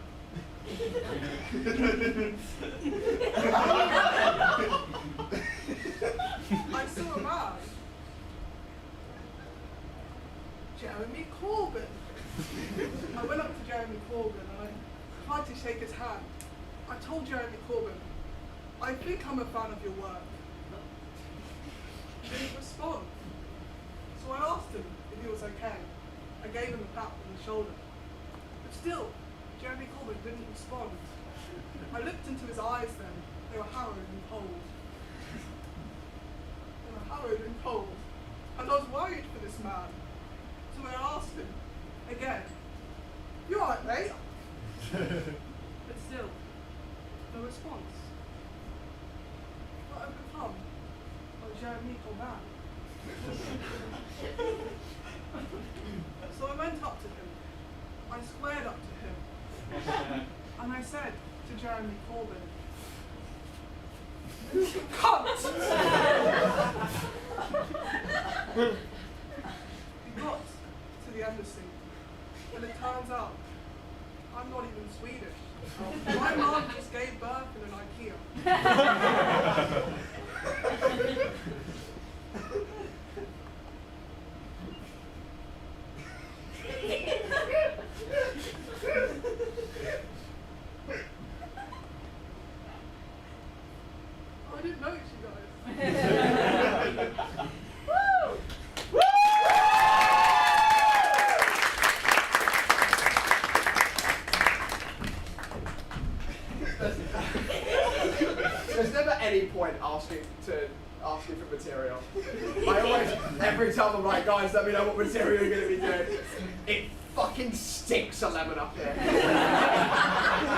I saw a man, Jeremy Corbyn. I went up to Jeremy Corbyn and I tried to shake his hand. I told Jeremy Corbyn, I think I'm a fan of your work. He didn't respond. So I asked him if he was okay. I gave him a pat on the shoulder. But still, Jeremy Corbyn didn't respond. I looked into his eyes then. They were harrowed and cold. And I was worried for this man. So I asked him again, you alright, mate? But still, no response. What had become of Jeremy Corbyn? So I went up to him. I squared up to him. And I said to Jeremy Corbyn, you cunt! He got to the embassy, and it turns out I'm not even Swedish. My mom just gave birth in an IKEA. I didn't notice you guys. There's never any point asking for material. I always, every time I'm like, guys, let me know what material you're going to be doing. It fucking stinks of lemon up here.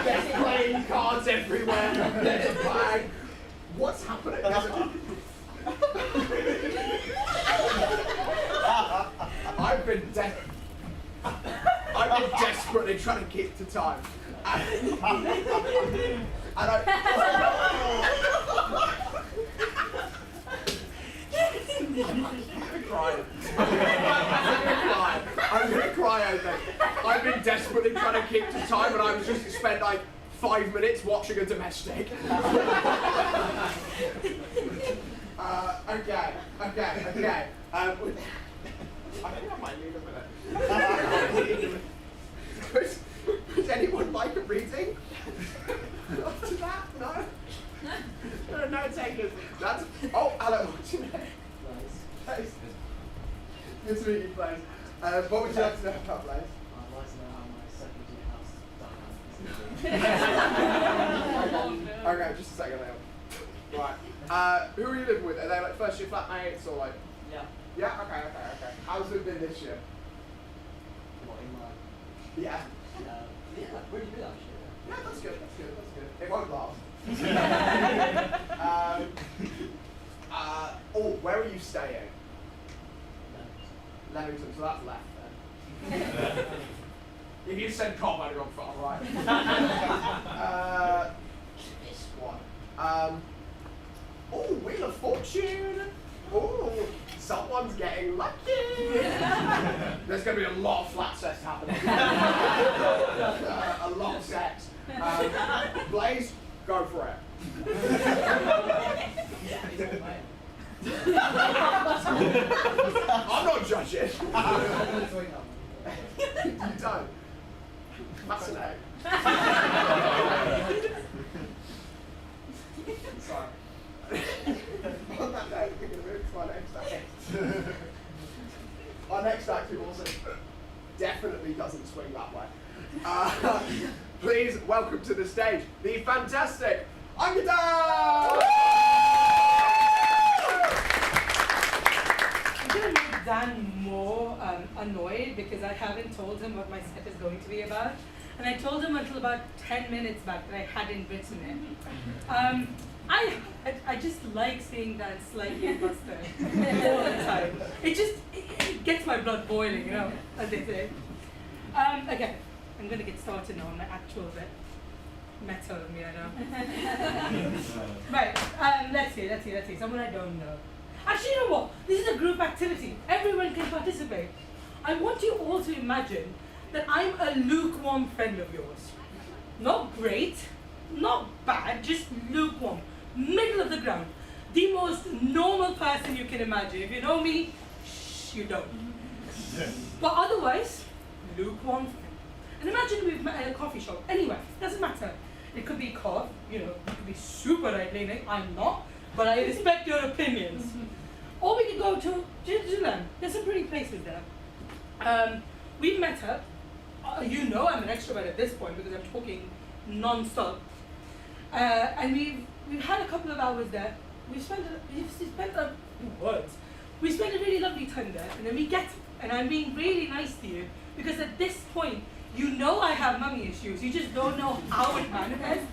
There's playing cards everywhere. There's a flag. What's happening? I've been desperately trying to keep to time. And I'm gonna cry, I think. I've been desperately trying to keep to time, and I've just spent like 5 minutes watching a domestic. Okay. I think I might need a minute. Would anyone like a reading? After that? No? No takers. That's. Oh, hello. What's your name? Blaze. Good to meet you, Blaze. What would you like to know about Blaze? I'd like to know how my second year house dynamic is. Okay, just a second now. Right. Who are you living with? Are they like first year flatmates or like? Yeah. Yeah. Okay. How's it been this year? What in my? Yeah. Yeah, pretty good actually. Yeah, that's good. It won't last. Where are you staying? No. Leamington, so that's left then. If you said cop, I'd have gone far right. This one. Oh, Wheel of Fortune. Oh, someone's getting lucky. There's going to be a lot of flat sex happening. A lot of sex. Blaze, go for it. I'm not judging. You don't. Fascinating. Sorry. On that note, we're going to move to our next act. Our next act who also definitely doesn't swing that way. Please welcome to the stage the fantastic Angada! I'm going to make Dan more annoyed because I haven't told him what my set is going to be about. And I told him until about 10 minutes back that I hadn't written it. I just like seeing Dan slightly flustered all the time. It gets my blood boiling, you know, as they say. Okay, I'm going to get started now on my actual bit. Meta of me, I know. Right, let's see. Someone I don't know. Actually, you know what? This is a group activity. Everyone can participate. I want you all to imagine that I'm a lukewarm friend of yours. Not great, not bad, just lukewarm. Middle of the ground. The most normal person you can imagine. If you know me, you don't. But otherwise, lukewarm friend. And imagine we've met at a coffee shop. Anyway, doesn't matter. It could be cough, you know, it could be super right-leaning. I'm not, but I respect your opinions. Or we could go to Jerusalem. There's some pretty places there. We've met up. You know I'm an extrovert at this point because I'm talking non-stop. And we've had a couple of hours there. We spent a really lovely time there. And then we get, and I'm being really nice to you because at this point, you know I have mummy issues. You just don't know how it manifests.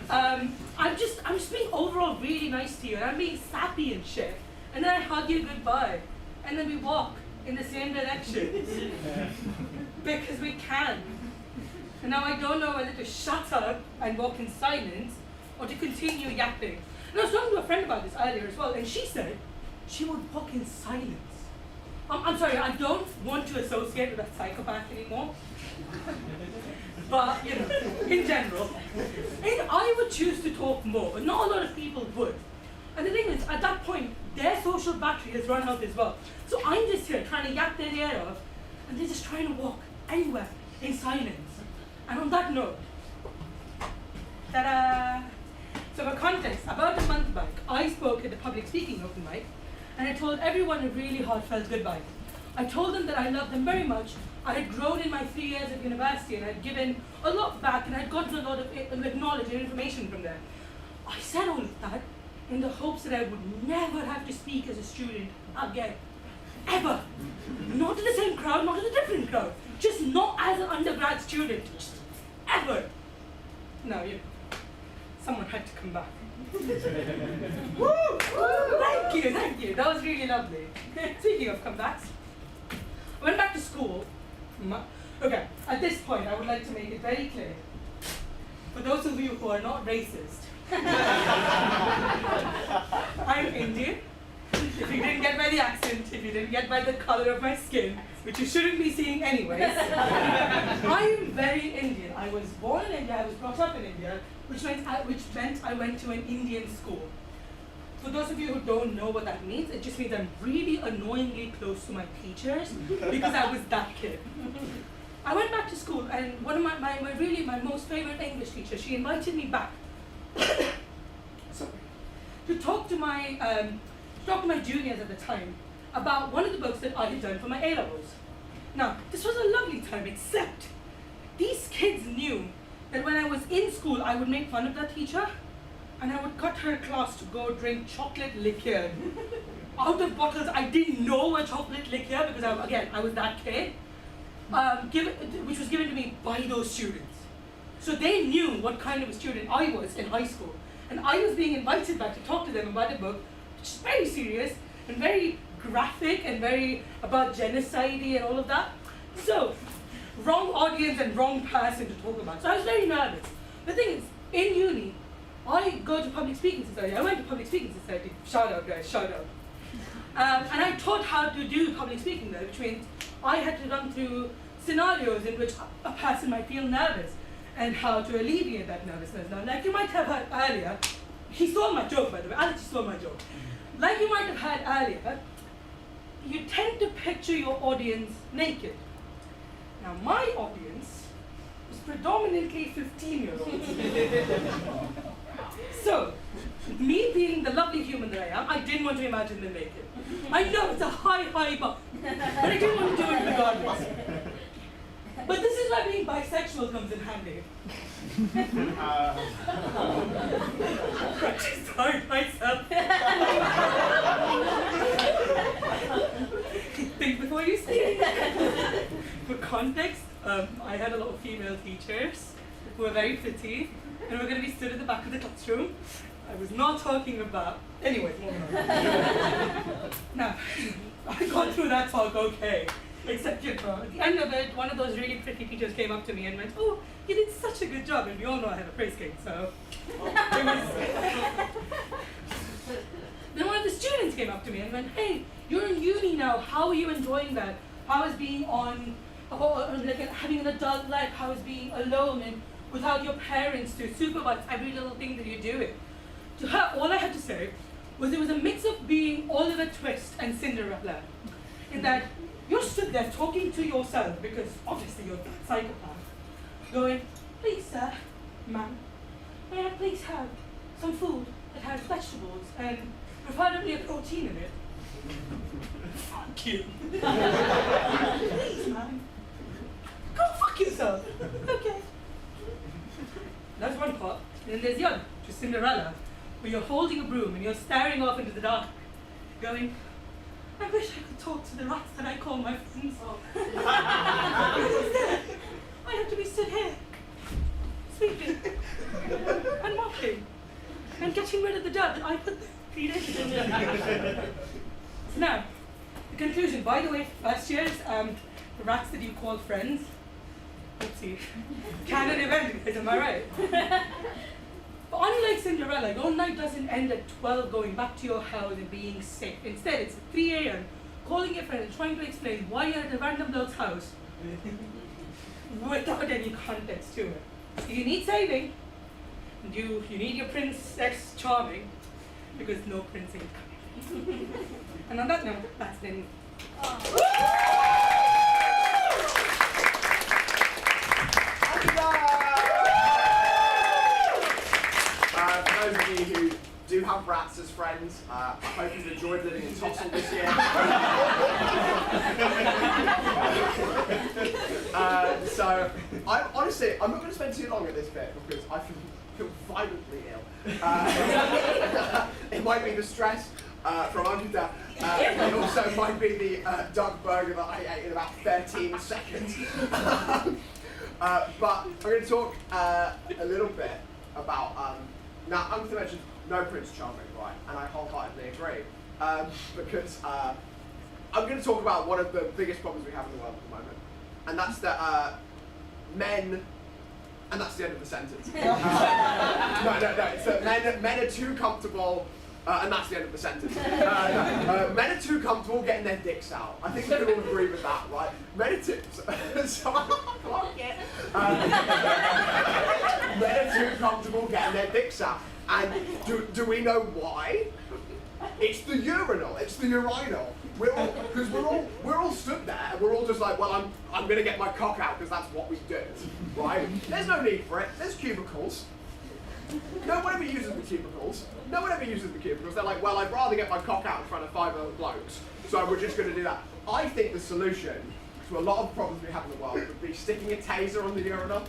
I'm just being overall really nice to you, and I'm being sappy and shit. And then I hug you goodbye, and then we walk in the same direction because we can. And now I don't know whether to shut up and walk in silence or to continue yapping. And I was talking to a friend about this earlier as well, and she said she would walk in silence. I'm sorry, I don't want to associate with a psychopath anymore. But, you know, in general. And I would choose to talk more, but not a lot of people would. And the thing is, at that point, their social battery has run out as well. So I'm just here trying to yap their ear off, and they're just trying to walk anywhere in silence. And on that note, ta-da! So for context, about a month back, I spoke at the public speaking open mic, and I told everyone a really heartfelt goodbye. I told them that I loved them very much. I had grown in my 3 years at university, and I'd given a lot back, and I'd gotten a lot of knowledge and information from them. I said all of that in the hopes that I would never have to speak as a student again. Ever. Not to the same crowd, not to a different crowd. Just not as an undergrad student. Just ever. No, you know, someone had to come back. Woo! Thank you. That was really lovely. Speaking of comebacks, I went back to school. Okay, at this point, I would like to make it very clear. For those of you who are not racist, I'm Indian. If you didn't get by the accent, if you didn't get by the color of my skin, which you shouldn't be seeing anyways, I am very Indian. I was born in India, I was brought up in India, which meant I went to an Indian school. For those of you who don't know what that means, it just means I'm really annoyingly close to my teachers because I was that kid. I went back to school, and one of my most favorite English teachers, she invited me back to talk to my juniors at the time about one of the books that I had done for my A-levels. Now, this was a lovely time, except these kids knew that when I was in school, I would make fun of that teacher, and I would cut her class to go drink chocolate liqueur out of bottles I didn't know were chocolate liqueur because I was that kid, which was given to me by those students. So they knew what kind of a student I was in high school, and I was being invited back to talk to them about a book which is very serious and very graphic and very about genocide and all of that. So wrong audience and wrong person to talk about. So I was very nervous. The thing is, in uni, I go to public speaking society. I went to public speaking society. Shout out, guys, shout out. And I taught how to do public speaking there, which means I had to run through scenarios in which a person might feel nervous and how to alleviate that nervousness. Now, like you might have heard earlier, he stole my joke, by the way. Alex stole my joke. Like you might have heard earlier, you tend to picture your audience naked. Now, my audience was predominantly 15-year-olds. So, me being the lovely human that I am, I didn't want to imagine them naked. I know it's a high bar, but I didn't want to do it regardless. But this is why being bisexual comes in handy. I just started myself. Think before you speak. For context, I had a lot of female teachers who were very pretty, and we were going to be stood at the back of the classroom. I was not talking about. Anyways, moving on. Now, I got through that talk okay. Except, at the end of it, one of those really pretty teachers came up to me and went, "Oh, you did such a good job." And we all know I have a praise cake, so. Then one of the students came up to me and went, "Hey, you're in uni now. How are you enjoying that? How is being like having an adult life? How is being alone and without your parents to supervise every little thing that you're doing?" To her, all I had to say was it was a mix of being Oliver Twist and Cinderella, in that you're stood there talking to yourself because obviously you're that psychopath, going, "Please, sir, ma'am, may I please have some food that has vegetables and preferably a protein in it?" Fuck you. "Please, ma'am." Go fuck yourself. Okay. That's one part. And then there's the other, which is Cinderella, where you're holding a broom and you're staring off into the dark, going, "I wish I could talk to the rats that I call my friends." Instead, I have to be stood here, sweeping and mopping and getting rid of the dirt that I put there 3 days ago. Now, the conclusion. By the way, first years, the rats that you call friends, oopsie, canon event, am I right? But unlike Cinderella, your night doesn't end at 12 going back to your house and being sick. Instead, it's 3 a.m. calling your friend and trying to explain why you're at a random bloke's house without any context to it. So you need saving. And you need your princess charming, because no prince ain't coming. And on that note, that's been. For those of you who do have rats as friends, I hope you've enjoyed living in Tossal this year. So, I'm not going to spend too long at this bit because I feel violently ill. It might be the stress from Anjuta. It also might be the duck burger that I ate in about 13 seconds. But I'm going to talk a little bit about. Now, I'm going to mention no Prince Charming, right? And I wholeheartedly agree. Because I'm going to talk about one of the biggest problems we have in the world at the moment. And that's that men, and that's the end of the sentence. No. It's that men are too comfortable, and that's the end of the sentence. Men are too comfortable getting their dicks out. I think we can all agree with that, right? Men are too... Men are too comfortable getting their dicks out. And do we know why? It's the urinal. It's the urinal. We're all stood there and we're all just like, well, I'm gonna get my cock out because that's what we do, right? There's no need for it. There's cubicles. No one ever uses the cubicles. They're like, well, I'd rather get my cock out in front of 5 other blokes, so we're just gonna do that. I think the solution to a lot of problems we have in the world would be sticking a taser on the urinal.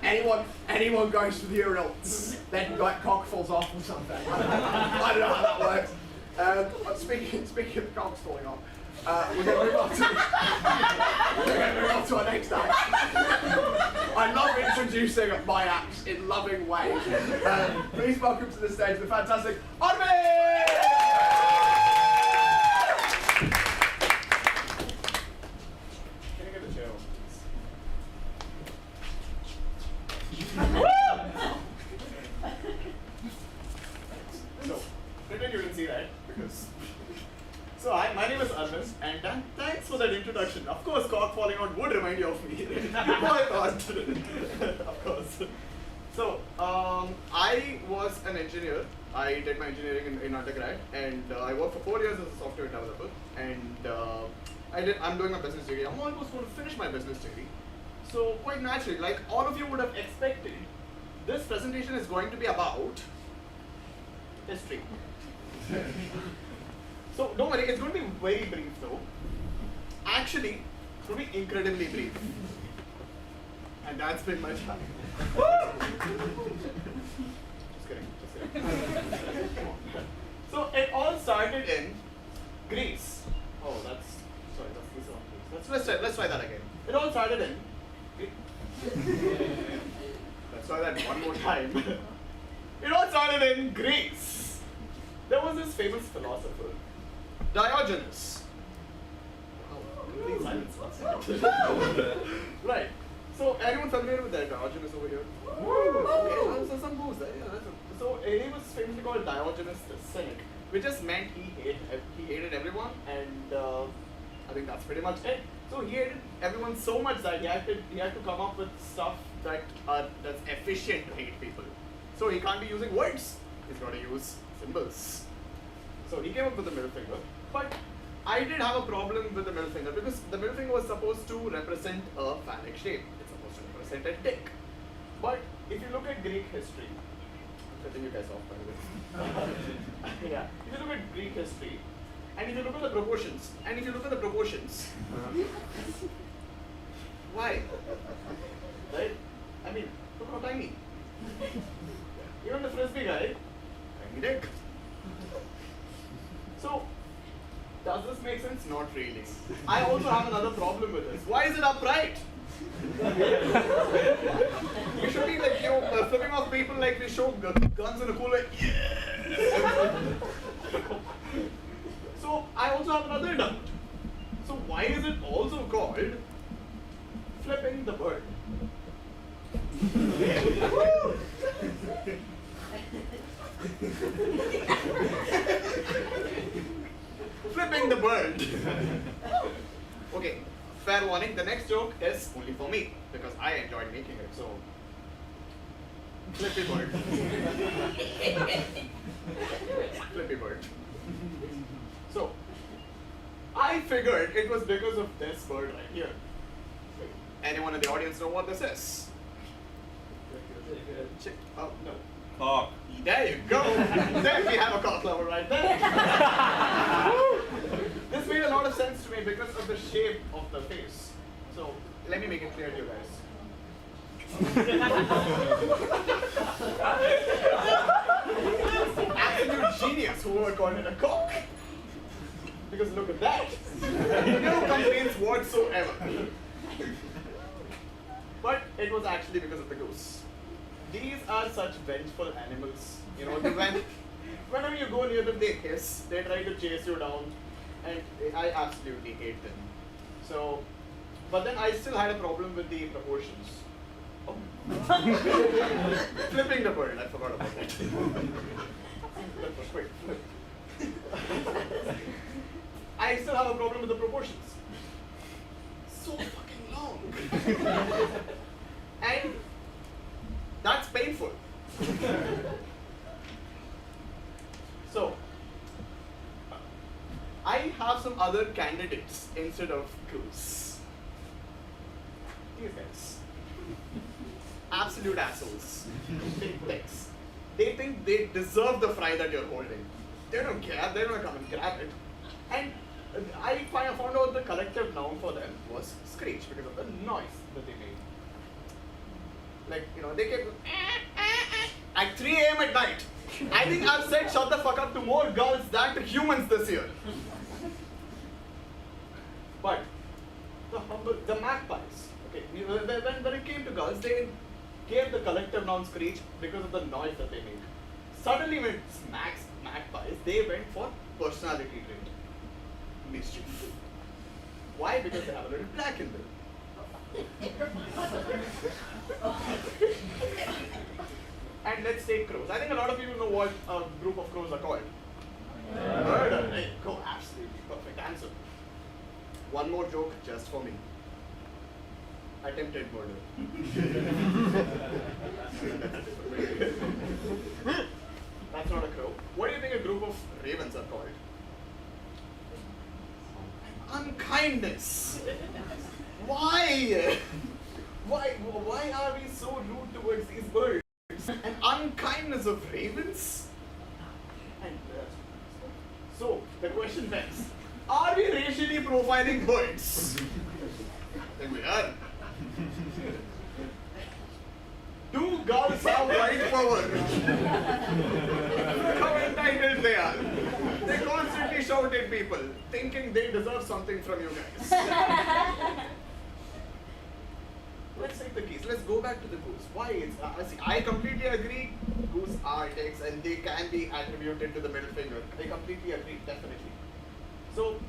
Anyone goes to the urinal, then like cock falls off or something. I don't know how that works. Speaking of cocks falling off, we're going to move on to our next act. I love introducing my acts in loving ways. Please welcome to the stage the fantastic Armin! Can I get a chair? course, cork falling out would remind you of me. Why not? Of course. So, I was an engineer. I did my engineering in undergrad, and I worked for 4 years as a software developer. And I'm doing a business degree. I'm almost going to finish my business degree. So, quite naturally, like all of you would have expected, this presentation is going to be about history. So, don't worry, it's going to be very brief though. Actually, it's going to be incredibly brief. And that's been my time. Just kidding. So, it all started in Greece. Oh, sorry, that's the wrong place. Let's try that again. It all started in Let's try that one more time. It all started in Greece. There was this famous philosopher, Diogenes. Complete silence. Right. So, anyone familiar with that Diogenes over here? Okay, so some booze there. Yeah, so, he was famously called Diogenes the Cynic, which just meant he hated everyone, and I think that's pretty much it. So he hated everyone so much that he had to come up with stuff that's efficient to hate people. So he can't be using words. He's got to use symbols. So he came up with the middle finger. But I did have a problem with the middle finger because the middle finger was supposed to represent a phallic shape. It's supposed to represent a dick. But if you look at Greek history, I'm cutting you guys off by the way. Yeah. If you look at Greek history, and if you look at the proportions, why? Right? I mean, look how tiny. Even the frisbee guy, tiny dick. So, does this make sense? Not really. I also have another problem with this. Why is it upright? You should be like, flipping off people like we show guns in a cool way. Yeah. So, I also have another doubt. So, why is it also called flipping the bird? Flipping the bird. Okay, fair warning, the next joke is only for me because I enjoyed making it, so flippy bird. Flippy bird. So, I figured it was because of this bird right here. Anyone in the audience know what this is? Oh, no. Cock. There you go. There we have a cock lover right there. This made a lot of sense to me because of the shape of the face. So, let me make it clear to you guys. Absolute genius who would call it a cock. Because look at that. No complaints whatsoever. But it was actually because of the goose. These are such vengeful animals. You know, whenever you go near them, they hiss, they try to chase you down, and I absolutely hate them. So, but then I still had a problem with the proportions. Oh. Flipping the bird, I forgot about that. That was quick. I still have a problem with the proportions. So fucking long. And that's painful. So, I have some other candidates instead of goose. These guys. Absolute assholes. Big dicks. They think they deserve the fry that you're holding. They don't care, they're gonna come and grab it. And I found out the collective noun for them was screech because of the noise that they made. Like, you know, they kept at 3 a.m. at night. I think I've said shut the fuck up to more girls than to humans this year. But the magpies, okay, when it came to girls, they gave the collective noun screech because of the noise that they made. Suddenly when it's magpies, they went for personality trait. Mischief. Why? Because they have a little black in them. And let's take crows. I think a lot of people know what a group of crows are called. Murder. Hey, go, absolutely perfect answer. one more joke just for me. Attempted murder. That's not a crow. What do you think a group of ravens are called? Unkindness. Why? Why are we so rude towards these birds? An unkindness of ravens? And so the question begs, are we racially profiling birds? I think we are. Do gulls have white power? Look how entitled they are. They constantly shout at people, thinking they deserve something from you guys. Let's take the geese. Let's go back to the goose. Why? I completely agree. Goose are ticks and they can be attributed to the middle finger. I completely agree, definitely. So,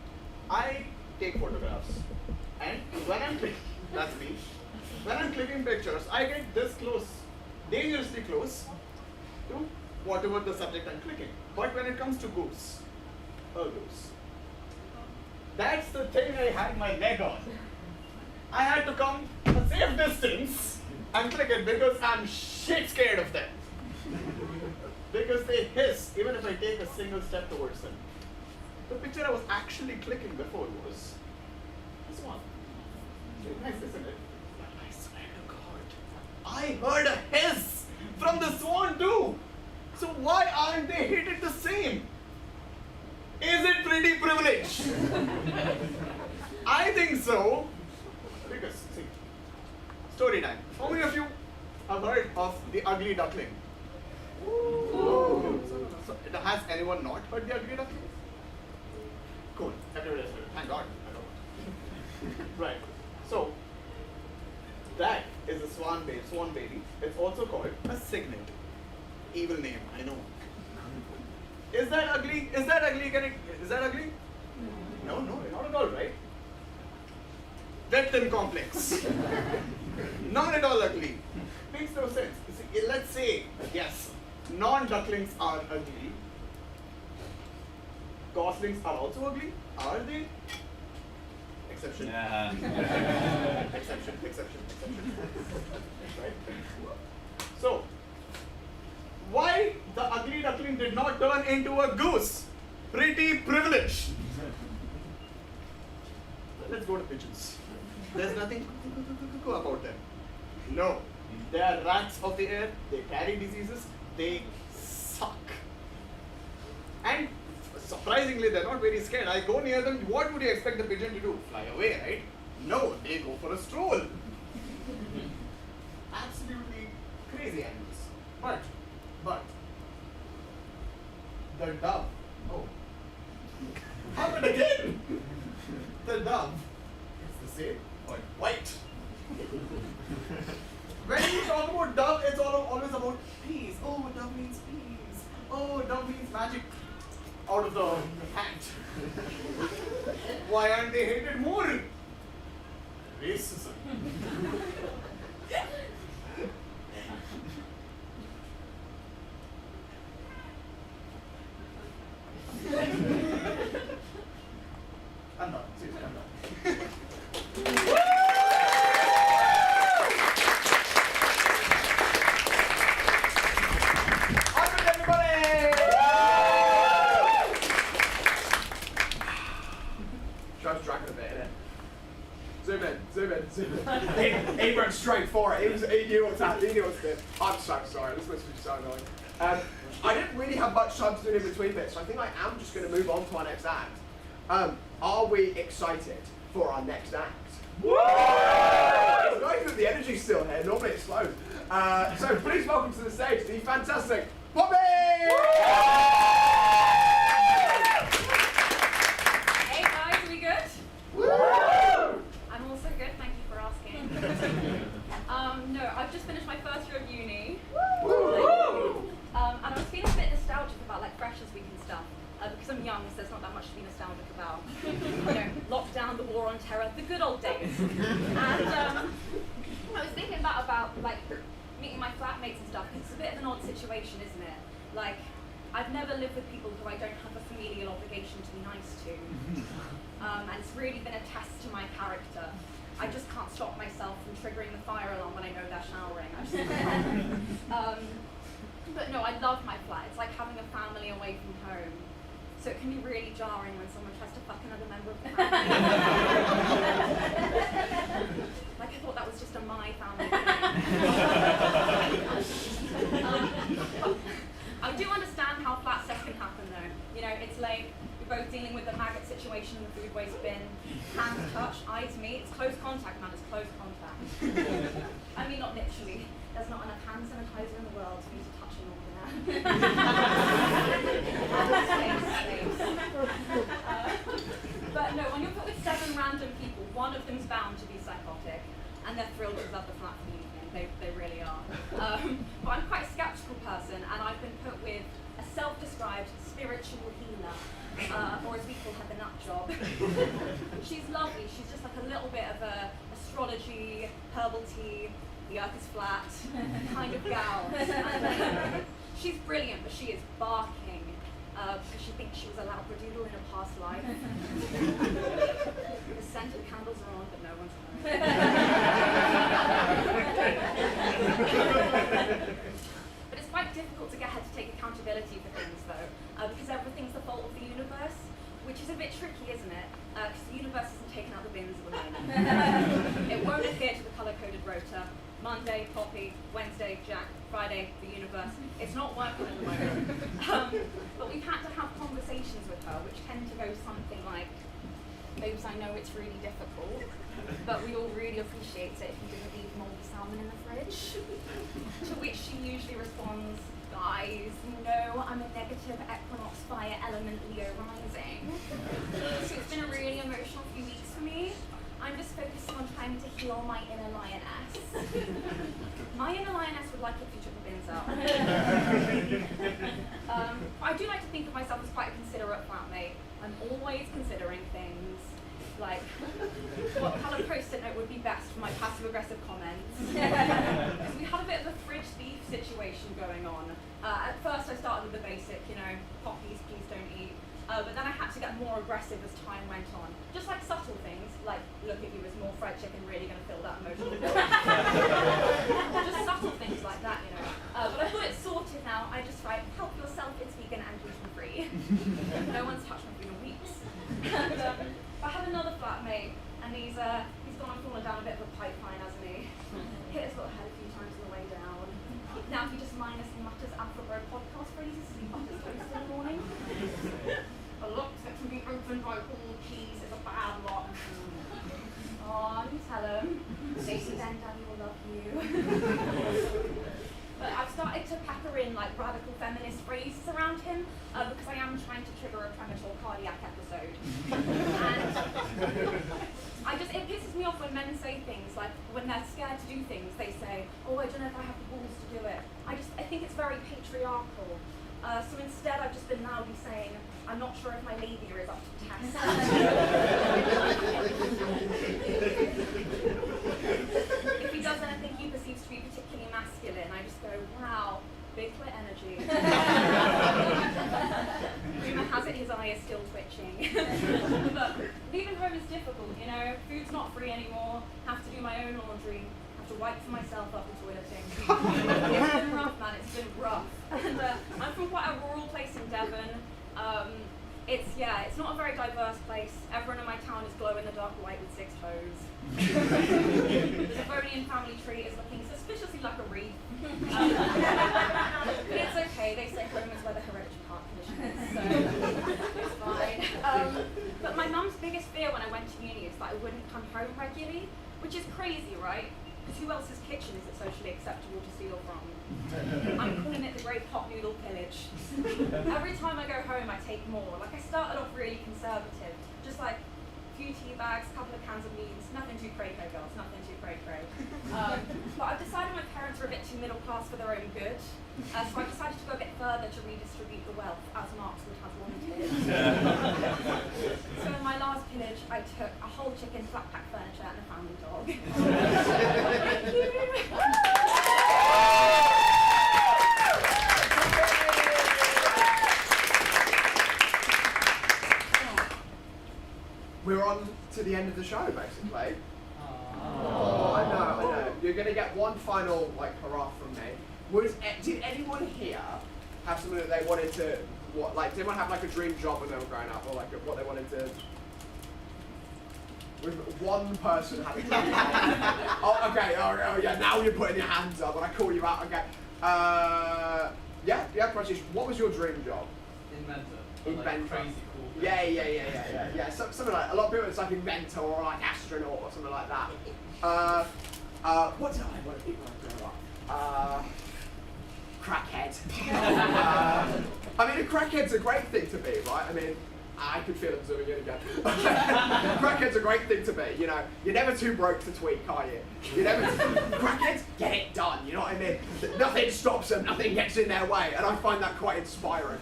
I take photographs. And when I'm clicking, that's me. When I'm clicking pictures, I get this close, dangerously close to whatever the subject I'm clicking. But when it comes to goose, a goose, that's the thing I had my leg on. I had to come a safe distance and click it because I'm shit scared of them. Because they hiss even if I take a single step towards them. The picture I was actually clicking before was this one. It's nice, isn't it? But I swear to God, I heard a hiss from the swan too. So why aren't they hated the same? Is it pretty privilege? I think so. Because, see, story time. How many of you have heard of the ugly duckling? Ooh. So, has anyone not heard the ugly duckling? Cool. Everybody has heard it. Thank God. I don't. Right. So, that is a swan baby. It's also called a cygnet. Evil name, I know. Is that ugly? Is that ugly? Is that ugly? No, not at all, right? Victim complex. Not at all ugly. Makes no sense. See, let's say, yes, non-ducklings are ugly. Goslings are also ugly. Are they? Exception. Yeah. Exception. Right? So, why the ugly duckling did not turn into a goose? Pretty privilege. Let's go to pigeons. There's nothing about them. No. They are rats of the air. They carry diseases. They suck. And surprisingly, they're not very scared. I go near them. What would you expect the pigeon to do? Fly away, right? No, they go for a stroll. Absolutely crazy animals. But the dove. Oh. Happened again. The dove. It's the same, but white. When you talk about dove, it's always about peace. Oh, dove means peace. Oh, dove means magic out of the hat. Why aren't they hated more? Racism. I'm done. Seriously, I'm done. Awesome, everybody! Trev's dragging a bit, innit? Zoom in. He went straight for it. He knew what to do. I'm so sorry. This must be so annoying. I didn't really have much time to do in between bits, so I think I am just going to move on to our next act. Are we excited for our next act? Woo! It's nice with the energy still here. Normally it's slow. So please welcome to the stage the fantastic Poppy! Hey guys, are we good? Woo! I'm also good, thank you for asking. No, I've just finished my first year of uni. Woo! And I was feeling a bit nostalgic about like Freshers Week and stuff. Because I'm young, so there's not that much to be nostalgic about. Lockdown, the war on terror, the good old days. And I was thinking about like meeting my flatmates and stuff, because it's a bit of an odd situation, isn't it? Like, I've never lived with people who I don't have a familial obligation to be nice to. and it's really been a test to my character. I just can't stop myself from triggering the fire alarm when I know they're showering. But no, I love my flat. It's like having a family away from home. So it can be really jarring when someone tries to fuck another member of the family. Like I thought that was just a my family thing. I do understand how flat sex can happen though. You know, it's late, we're both dealing with the maggot situation in the food waste bin, hands touch, eyes meet, it's close contact, man, it's close contact. I mean, not literally. There's not enough hand sanitizer in the world for me to touch an organ. But no, when you're put with 7 random people, one of them's bound to be psychotic, and they're thrilled to love the flat for the evening. They really are. But I'm quite a skeptical person, and I've been put with a self-described spiritual healer, or as we call her, the nut job. She's lovely. She's just like a little bit of a astrology, herbal tea, the earth is flat kind of gal. And, she's brilliant, but she is barking because she thinks she was a labradoodle in a past life. The scented candles are on, but no one's home. But it's quite difficult to get her to take accountability for things, though, because everything's the fault of the universe, which is a bit tricky, isn't it? Because the universe isn't taking out the bins at the moment. It won't adhere to the colour-coded rota. Monday, Poppy, Wednesday, Jack, Friday, the universe. It's not working at the moment. But we've had to have conversations with her, which tend to go something like, babes, I know it's really difficult, but we all really appreciate it if you didn't leave mouldy salmon in the fridge. To which she usually responds, guys, you know I'm a negative equinox fire element Leo rising. So it's been a really emotional few weeks for me. I'm just focusing on trying to heal my inner lioness. My inner lioness would like it if you took the bins out. I do like to think of myself as quite a considerate flatmate. I'm always considering things. Like, what colour post-it note would be best for my passive-aggressive comments? Because we had a bit of a fridge thief situation going on. At first I started with the basic, you know, poppies, please don't eat. But then I had to get more aggressive as time went on. Just like subtle things, like, look at you, is more fried chicken really going to fill that emotional bill? Just subtle things like that, you know. But I thought it's sorted now. I just write, help yourself, it's vegan and gluten-free. No one's touched my food in weeks. And, I have another flatmate, and he's gone and fallen down a bit of a pipeline, hasn't he? Hit his little head a few times on the way down. Now he just mindlessly mutters Alpha Bro podcast phrases as he butters toast in the morning. A lock that can be opened by all keys is a bad lock. Oh, you tell him. Stacey then Daddy will love you. But I've started to pepper in like radical feminist phrases around him because I am trying to trigger a premature cardiac episode. And it pisses me off when men say things like, when they're scared to do things, they say, oh, I don't know if I have the balls to do it. I think it's very patriarchal. So instead I've just been loudly saying, I'm not sure if my labia is up to the test. If he does anything he perceives to be particularly masculine, I just go, wow, big clit energy. Rumour has it his eye is still twitching. But leaving home is difficult, you know, food's not free anymore, have to do my own laundry, have to wipe for myself after toileting. It's been rough, man, it's been rough. And I'm from quite a rural place in Devon. It's not a very diverse place. Everyone in my town is glow-in-the-dark white with 6 toes. The Devonian family tree is looking suspiciously like a wreath. But it's okay, they say home is where the hereditary heart condition is, so it's fine. But my mum's biggest fear when I went to uni is that I wouldn't come home regularly, which is crazy, right? Because who else's kitchen is it socially acceptable to steal from? I'm calling it the Great Pot Noodle Pillage. Every time I go home, I take more. Like, I started off really conservative, just like a few tea bags, a couple of cans of beans, nothing too cray-cray, girls, nothing too cray-cray. But I've decided my parents are a bit too middle class for their own good, so I decided to go a bit further to redistribute the wealth, as Marx would have wanted. So in my last pillage, I took a whole chicken, flat pack furniture, and a family dog. Thank you. We're the show, basically. Oh, I know. You're gonna get one final hurrah from me. Did anyone here have something that they wanted to? Did anyone have a dream job when they were growing up, or what they wanted to? One person had a dream job. Oh, okay. Oh, yeah. Now you're putting your hands up when I call you out. Okay. Yeah. Precious. What was your dream job? Inventor. Crazy cool. Yeah. Something like a lot of people. It's inventor or astronaut or something like that. What did I want to be when I grew up? Crackhead. A crackhead's a great thing to be, right? I could feel them zooming in again. Crackhead's a great thing to be, You're never too broke to tweak, are you? Crackheads, get it done, you know what I mean? Nothing stops them, nothing gets in their way, and I find that quite inspiring.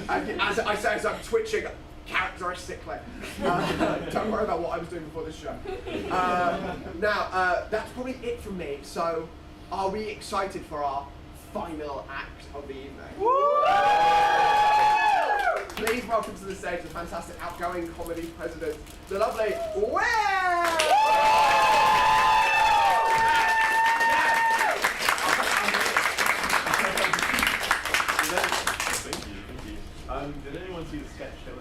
As I say, as I'm twitching characteristically. Don't worry about what I was doing before this show. Now, that's probably it from me, so are we excited for our final act of the evening? Please welcome to the stage the fantastic outgoing comedy president, the lovely Will! Thank you. Did anyone see the sketch show?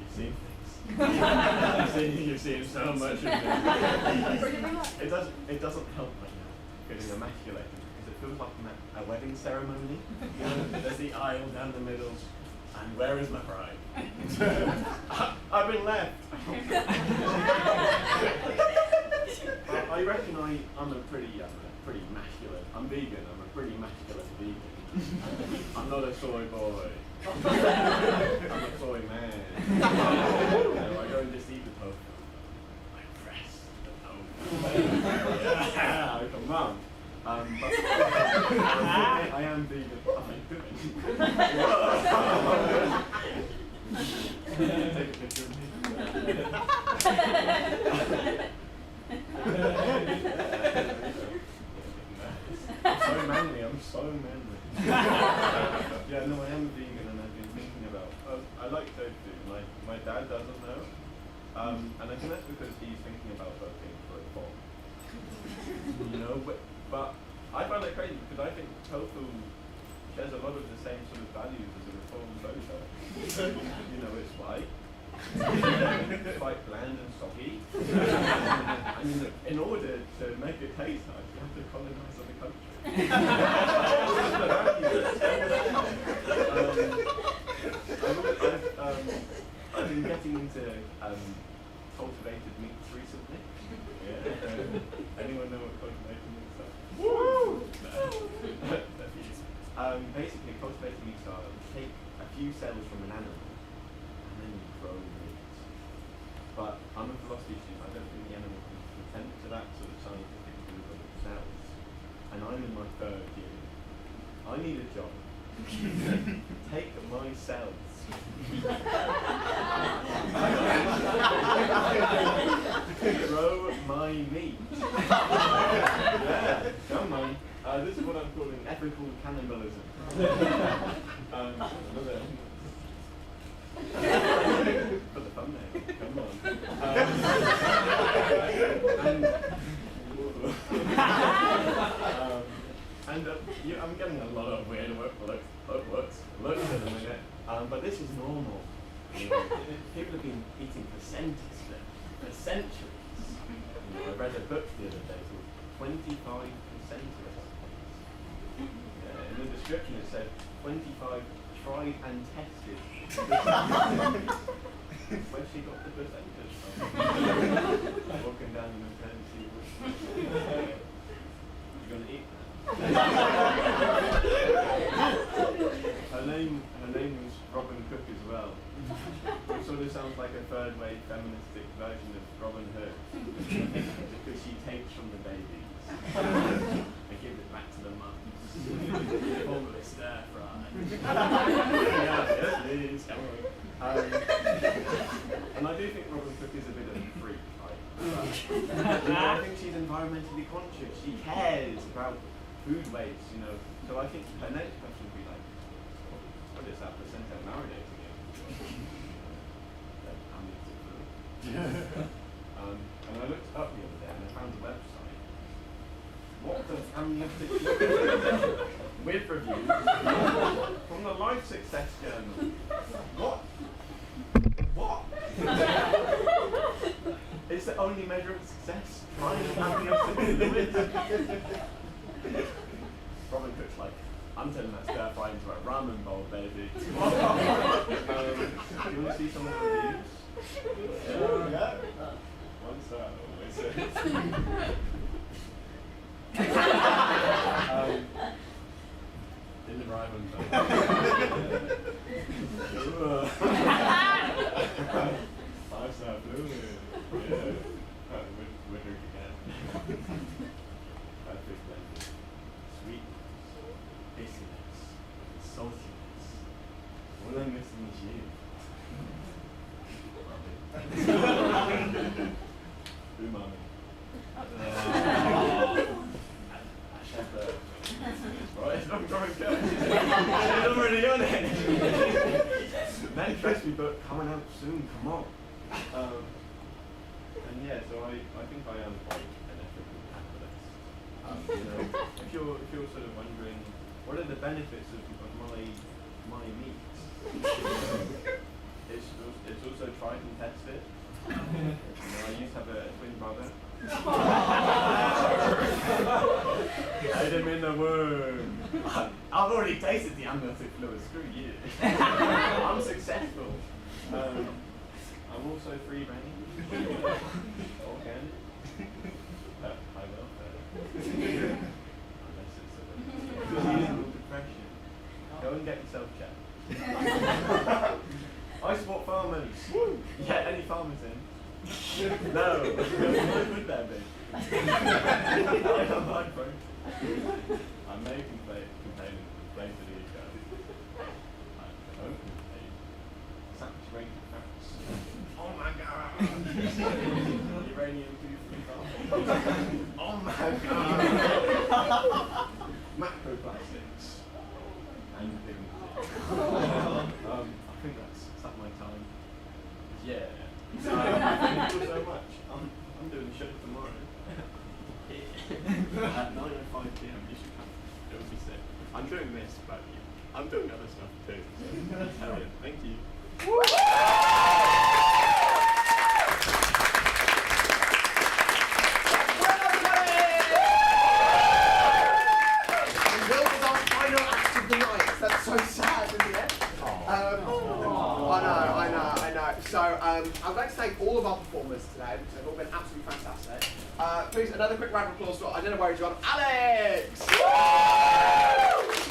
You've seen things. You've seen so much of it. It doesn't help right now getting emasculated. It feels like a wedding ceremony. There's the aisle down the middle, and where is my bride? I've been left. I reckon I'm a pretty masculine. I'm vegan. I'm a pretty masculine vegan. I'm not a soy boy. I'm a soy man. I go and just eat the tofu. I press the tofu. Yeah, come on. But I am vegan. Take a picture of me. I'm so manly. Yeah, no, I am vegan, and I've been thinking about. I like tofu. My dad doesn't know, and I think that's because he's thinking about voting for reform. But I find that crazy because I think tofu shares a lot of the same sort of values as a reform voter. It's white. It's quite bland and soggy. In order to make it taste nice, you have to colonize other countries. I've been getting into cultivated meats recently. Yeah. Anyone know what cultivated meats are? Woo! Basically, cultivated meats are take a few cells from an animal and then you grow meat. But I'm a philosophy student. I don't think the animal can consent to that sort of scientific movement of cells. And I'm in my third year. I need a job. Take my cells. Grow my meat. Yeah, come on. This is what I'm calling ethical cannibalism. For the thumbnail, come on. I'm getting a lot of weird looks at the minute. But this is normal. People have been eating placentas for centuries. I read a book the other day called 25 placentas. In the description it said 25 tried and tested. Where she got the placentas from? Walking down the maternity ward. You gonna eat that? Her name was Robin Cook as well. Which sort of sounds like a third-wave feministic version of Robin Hood. Because she takes from the babies and gives it back to the mums. Formerly stir fry. Yes, please, come on. And I do think Robin Cook is a bit of a freak, right? I think she's environmentally conscious. She cares about food waste, So I think her next question would be like, what is that placenta marinating in? And I looked up the other day and I found a website. What the amniotic with reviews from the Life Success Journal. What? It's the only measure of success. Trying amniotic fluids. Robin Cook's like, I'm turning that stir fry into a ramen bowl, baby. Do you want to see some of the reviews? Yeah. One star, always says. Didn't arrive on time. Five-star fluid. Yeah. We're drinking again. Perfect blend. Sweetness, bitterness, saltiness. All I'm missing is you. Umami. Right, it's not going good. It's already on it. That interests me, but coming out soon, come on. And yeah, so I think I am quite an ethical capitalist. If you're sort of wondering what are the benefits of my meat, it's also tried and tested. I used to have a twin brother. I didn't mean the word. I've already tasted the amniotic fluid. Screw you. I'm successful. I'm also free reign. Organic. High welfare. Unless it's seasonal depression. Go and get yourself checked. I support farmers. Yeah, any farmers in? No. Why would there be? I don't like both. I may complain for the ego. I don't complain. Saturated fats. Oh my god! Uranium 235. Oh my god! Macroplastics. And dignity. I think that's at my time. Yeah. Thank you so much. I'm doing the show tomorrow. At 9:05 PM, you should come. It'll be sick. I'm doing this, but I'm doing other stuff too. So hell yeah. Thank you. That's so sad, isn't it? I know. So I'd like to thank all of our performers today because they've all been absolutely fantastic. Please, another quick round of applause for, I don't know where he's gone, Alex!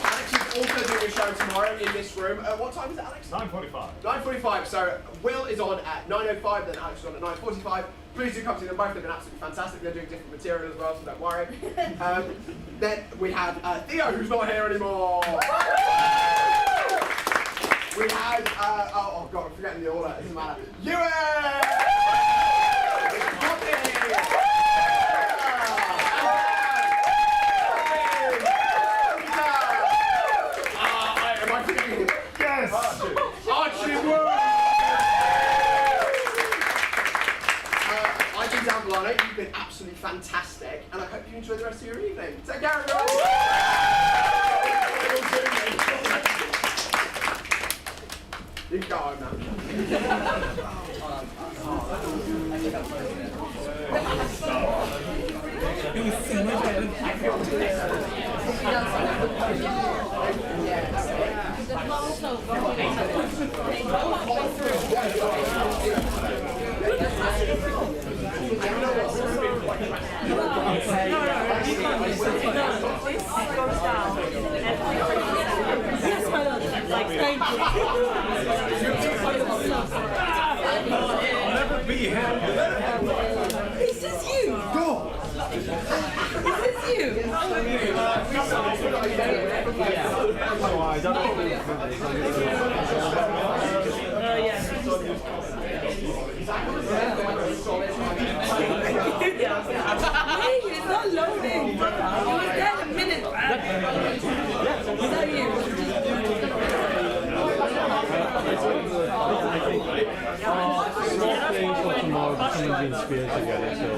Alex is also doing a show tomorrow in this room. What time is it, Alex? 9:45. 9:45. So Will is on at 9:05, then Alex is on at 9:45. Please do come see them both. They've been absolutely fantastic. They're doing different material as well, so don't worry. Then we have Theo, who's not here anymore. We had, oh god, I'm forgetting the order, it doesn't matter. Ewan! Am I forgetting? Yes! Archie Wood! I've been Dan Blano, you've been absolutely fantastic, and I hope you enjoy the rest of your evening. Take care, everyone! You can go home now. I'll never be happy. Is this you? Go! Is this you? I don't know. get it till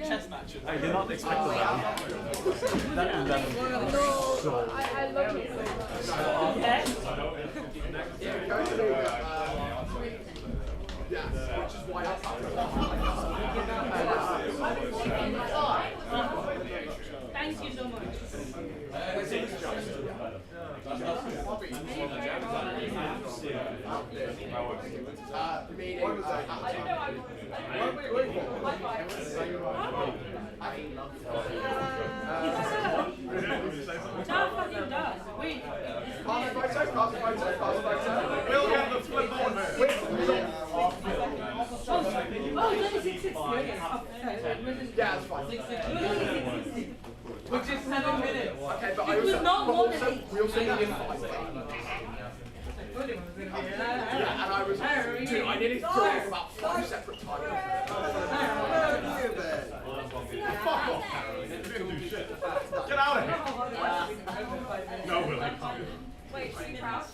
Chess matches. I did not expect that. That lemon. So. I love it. Yeah, which is why I Thank you so much. Wait. We'll get the flip on. Oh, it's only 660. Yeah, that's fine. Which is 7 minutes. Okay, but It was not more than we also needed 5. Yeah, and I was, dude, I nearly threw it about 5 separate times. Fuck off, Harry. You didn't do shit. Get out of here. No, Willie. Wait, should we crouch?